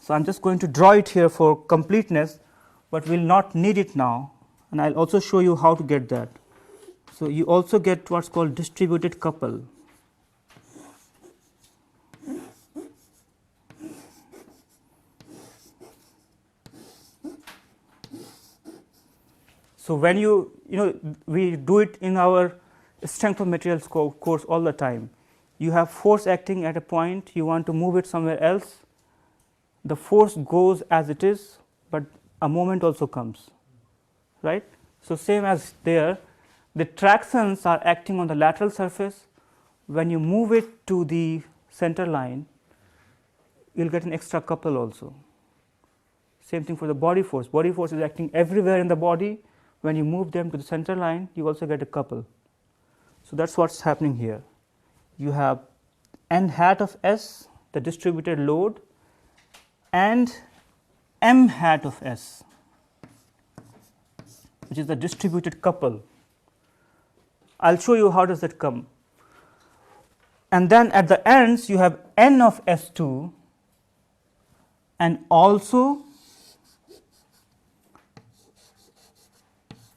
So, I am just going to draw it here for completeness, but we will not need it now, and I will also show you how to get that. So, you also get what is called distributed couple. So, when you we do it in our strength of materials course all the time. You have force acting at a point, you want to move it somewhere else, the force goes as it is, but a moment also comes, right. So, same as there, the tractions are acting on the lateral surface. When you move it to the center line, you will get an extra couple also. Same thing for the body force is acting everywhere in the body. When you move them to the center line, you also get a couple. So, that is what is happening here. You have n hat of S, the distributed load, and m hat of S, which is the distributed couple. I will show you how does that come. And then at the ends you have n of S2 and also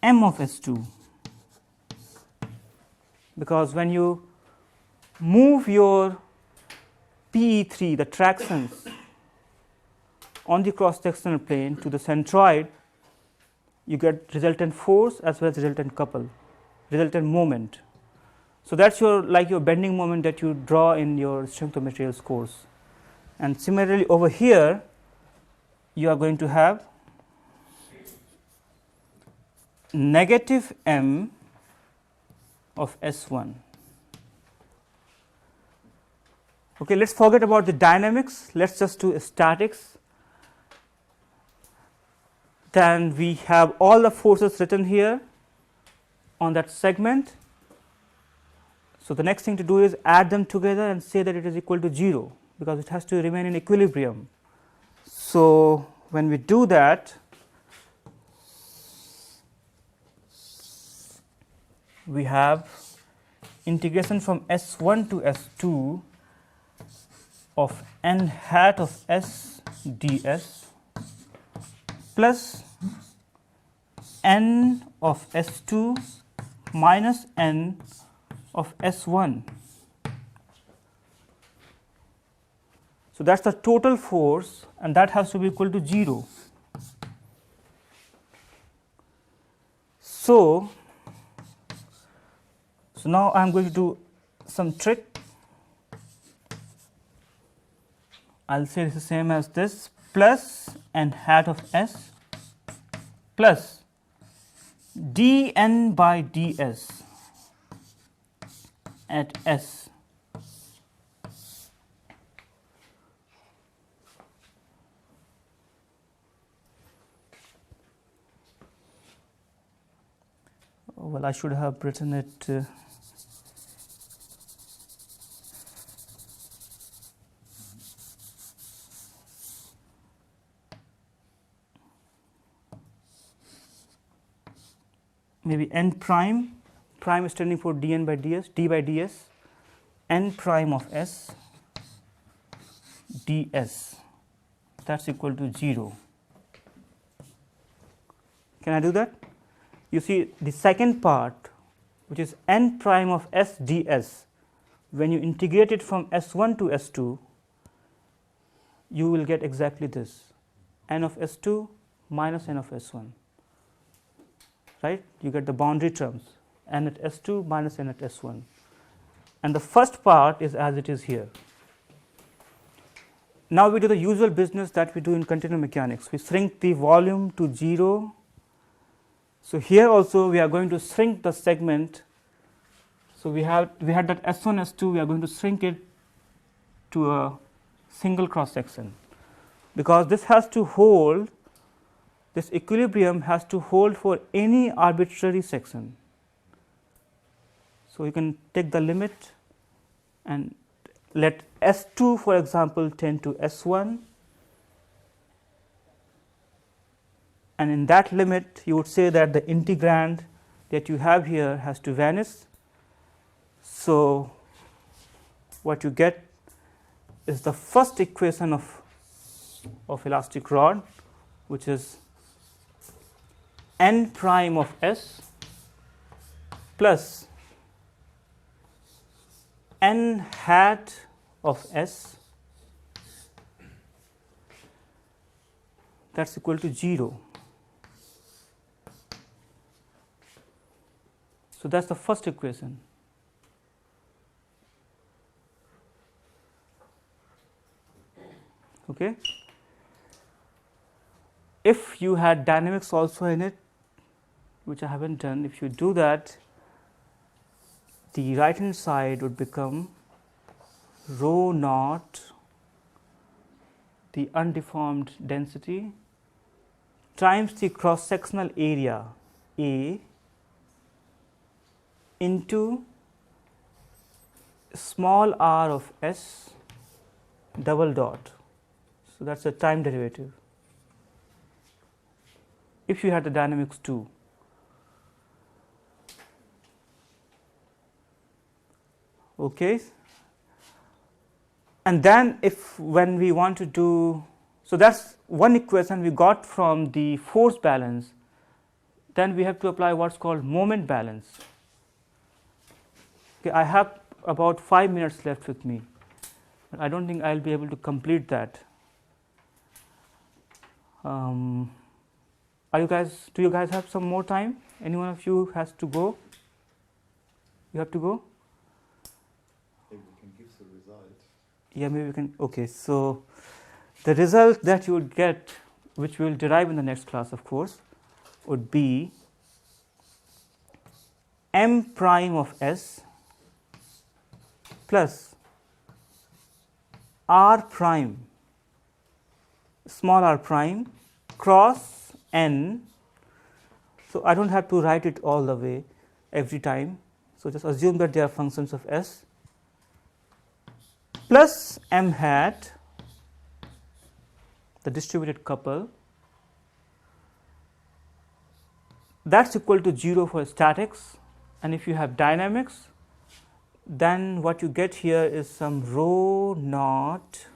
m of S2, because when you move your PE3, the tractions on the cross sectional plane to the centroid, you get resultant force as well as resultant couple, resultant moment. So, that is your like your bending moment that you draw in your strength of materials course. And similarly, over here you are going to have negative m of S1. Okay, let us forget about the dynamics, let us just do statics. Then we have all the forces written here on that segment. So, the next thing to do is add them together and say that it is equal to 0, because it has to remain in equilibrium. So, when we do that, we have integration from S1 to S2 of n hat of S ds plus n of S2 minus n of S1. So, that is the total force, and that has to be equal to 0. So, now I am going to do some trick. I will say this is same as this, plus n hat of S plus dn by ds at S. well, I should have written it. Maybe n prime, prime is standing for dn by ds, d by ds, n prime of s ds, that's equal to 0. Can I do that? You see the second part, which is n prime of s ds, when you integrate it from s1 to s2, you will get exactly this, n of s2 minus n of s1, right? You get the boundary terms, n at s2 minus n at s1, and the first part is as it is here. Now we do the usual business that we do in continuum mechanics. We shrink the volume to 0. So here also we are going to shrink the segment. So we had that S1, S2, we are going to shrink it to a single cross section, because this has to hold, this equilibrium has to hold for any arbitrary section. So you can take the limit and let S2, for example, tend to S1, and in that limit you would say that the integrand that you have here has to vanish. So what you get is the first equation of elastic rod, which is n prime of s plus n hat of s, that's equal to 0. So that's the first equation. Okay. If you had dynamics also in it, which I haven't done, if you do that, the right hand side would become rho naught, the undeformed density, times the cross sectional area A into small r of s double dot. So that's a time derivative if you had the dynamics too. Okay. And then if when we want to do, so that's one equation we got from the force balance, then we have to apply what's called moment balance. Okay, I have about 5 minutes left with me, but I don't think I'll be able to complete that. Are you guys, do you guys have some more time? Any one of you has to go? You have to go? Maybe we can give the result. Yeah, maybe we can. Okay, so the result that you would get, which we will derive in the next class, of course, would be m prime of s plus r prime, small r prime, cross n. So I don't have to write it all the way every time. So just assume that they are functions of s, plus m hat, the distributed couple, that's equal to 0 for statics. And if you have dynamics, then what you get here is some rho naught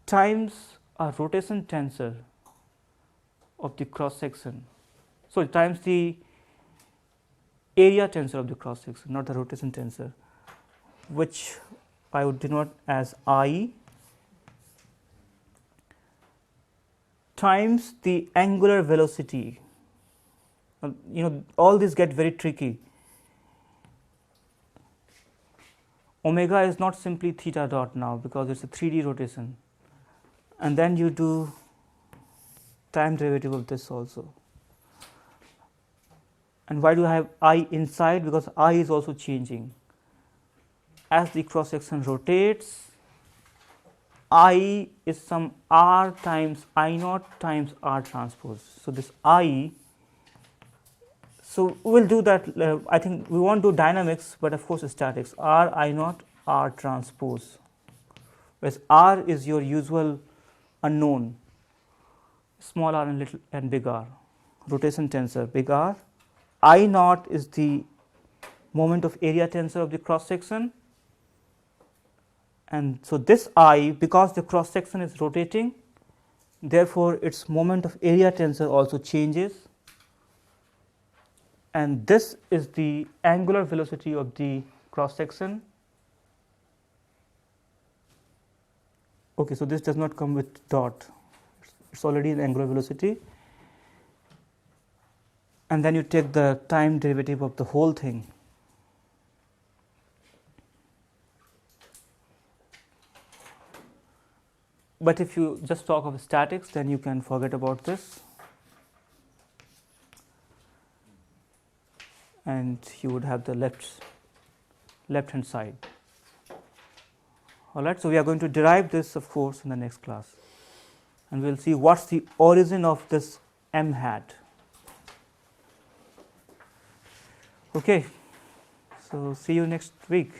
times a rotation tensor of the cross section. So times the area tensor of the cross section, not the rotation tensor, which I would denote as I, times the angular velocity. You know, all these get very tricky. Omega is not simply theta dot now, because it's a 3D rotation, and then you do time derivative of this also. And why do I have I inside? Because I is also changing. As the cross section rotates, I is some r times I naught times r transpose. So this I So we'll do that. I think we won't do dynamics, but of course statics. R I naught R transpose. Whereas R is your usual unknown, small r and little and big R, rotation tensor big R. I naught is the moment of area tensor of the cross section, and so this I, because the cross section is rotating, therefore its moment of area tensor also changes, and this is the angular velocity of the cross section. Okay, so this does not come with dot, it's already an angular velocity, and then you take the time derivative of the whole thing. But if you just talk of statics, then you can forget about this, and you would have the left hand side. All right, so we are going to derive this, of course, in the next class, and we'll see what's the origin of this m hat. Okay, so see you next week.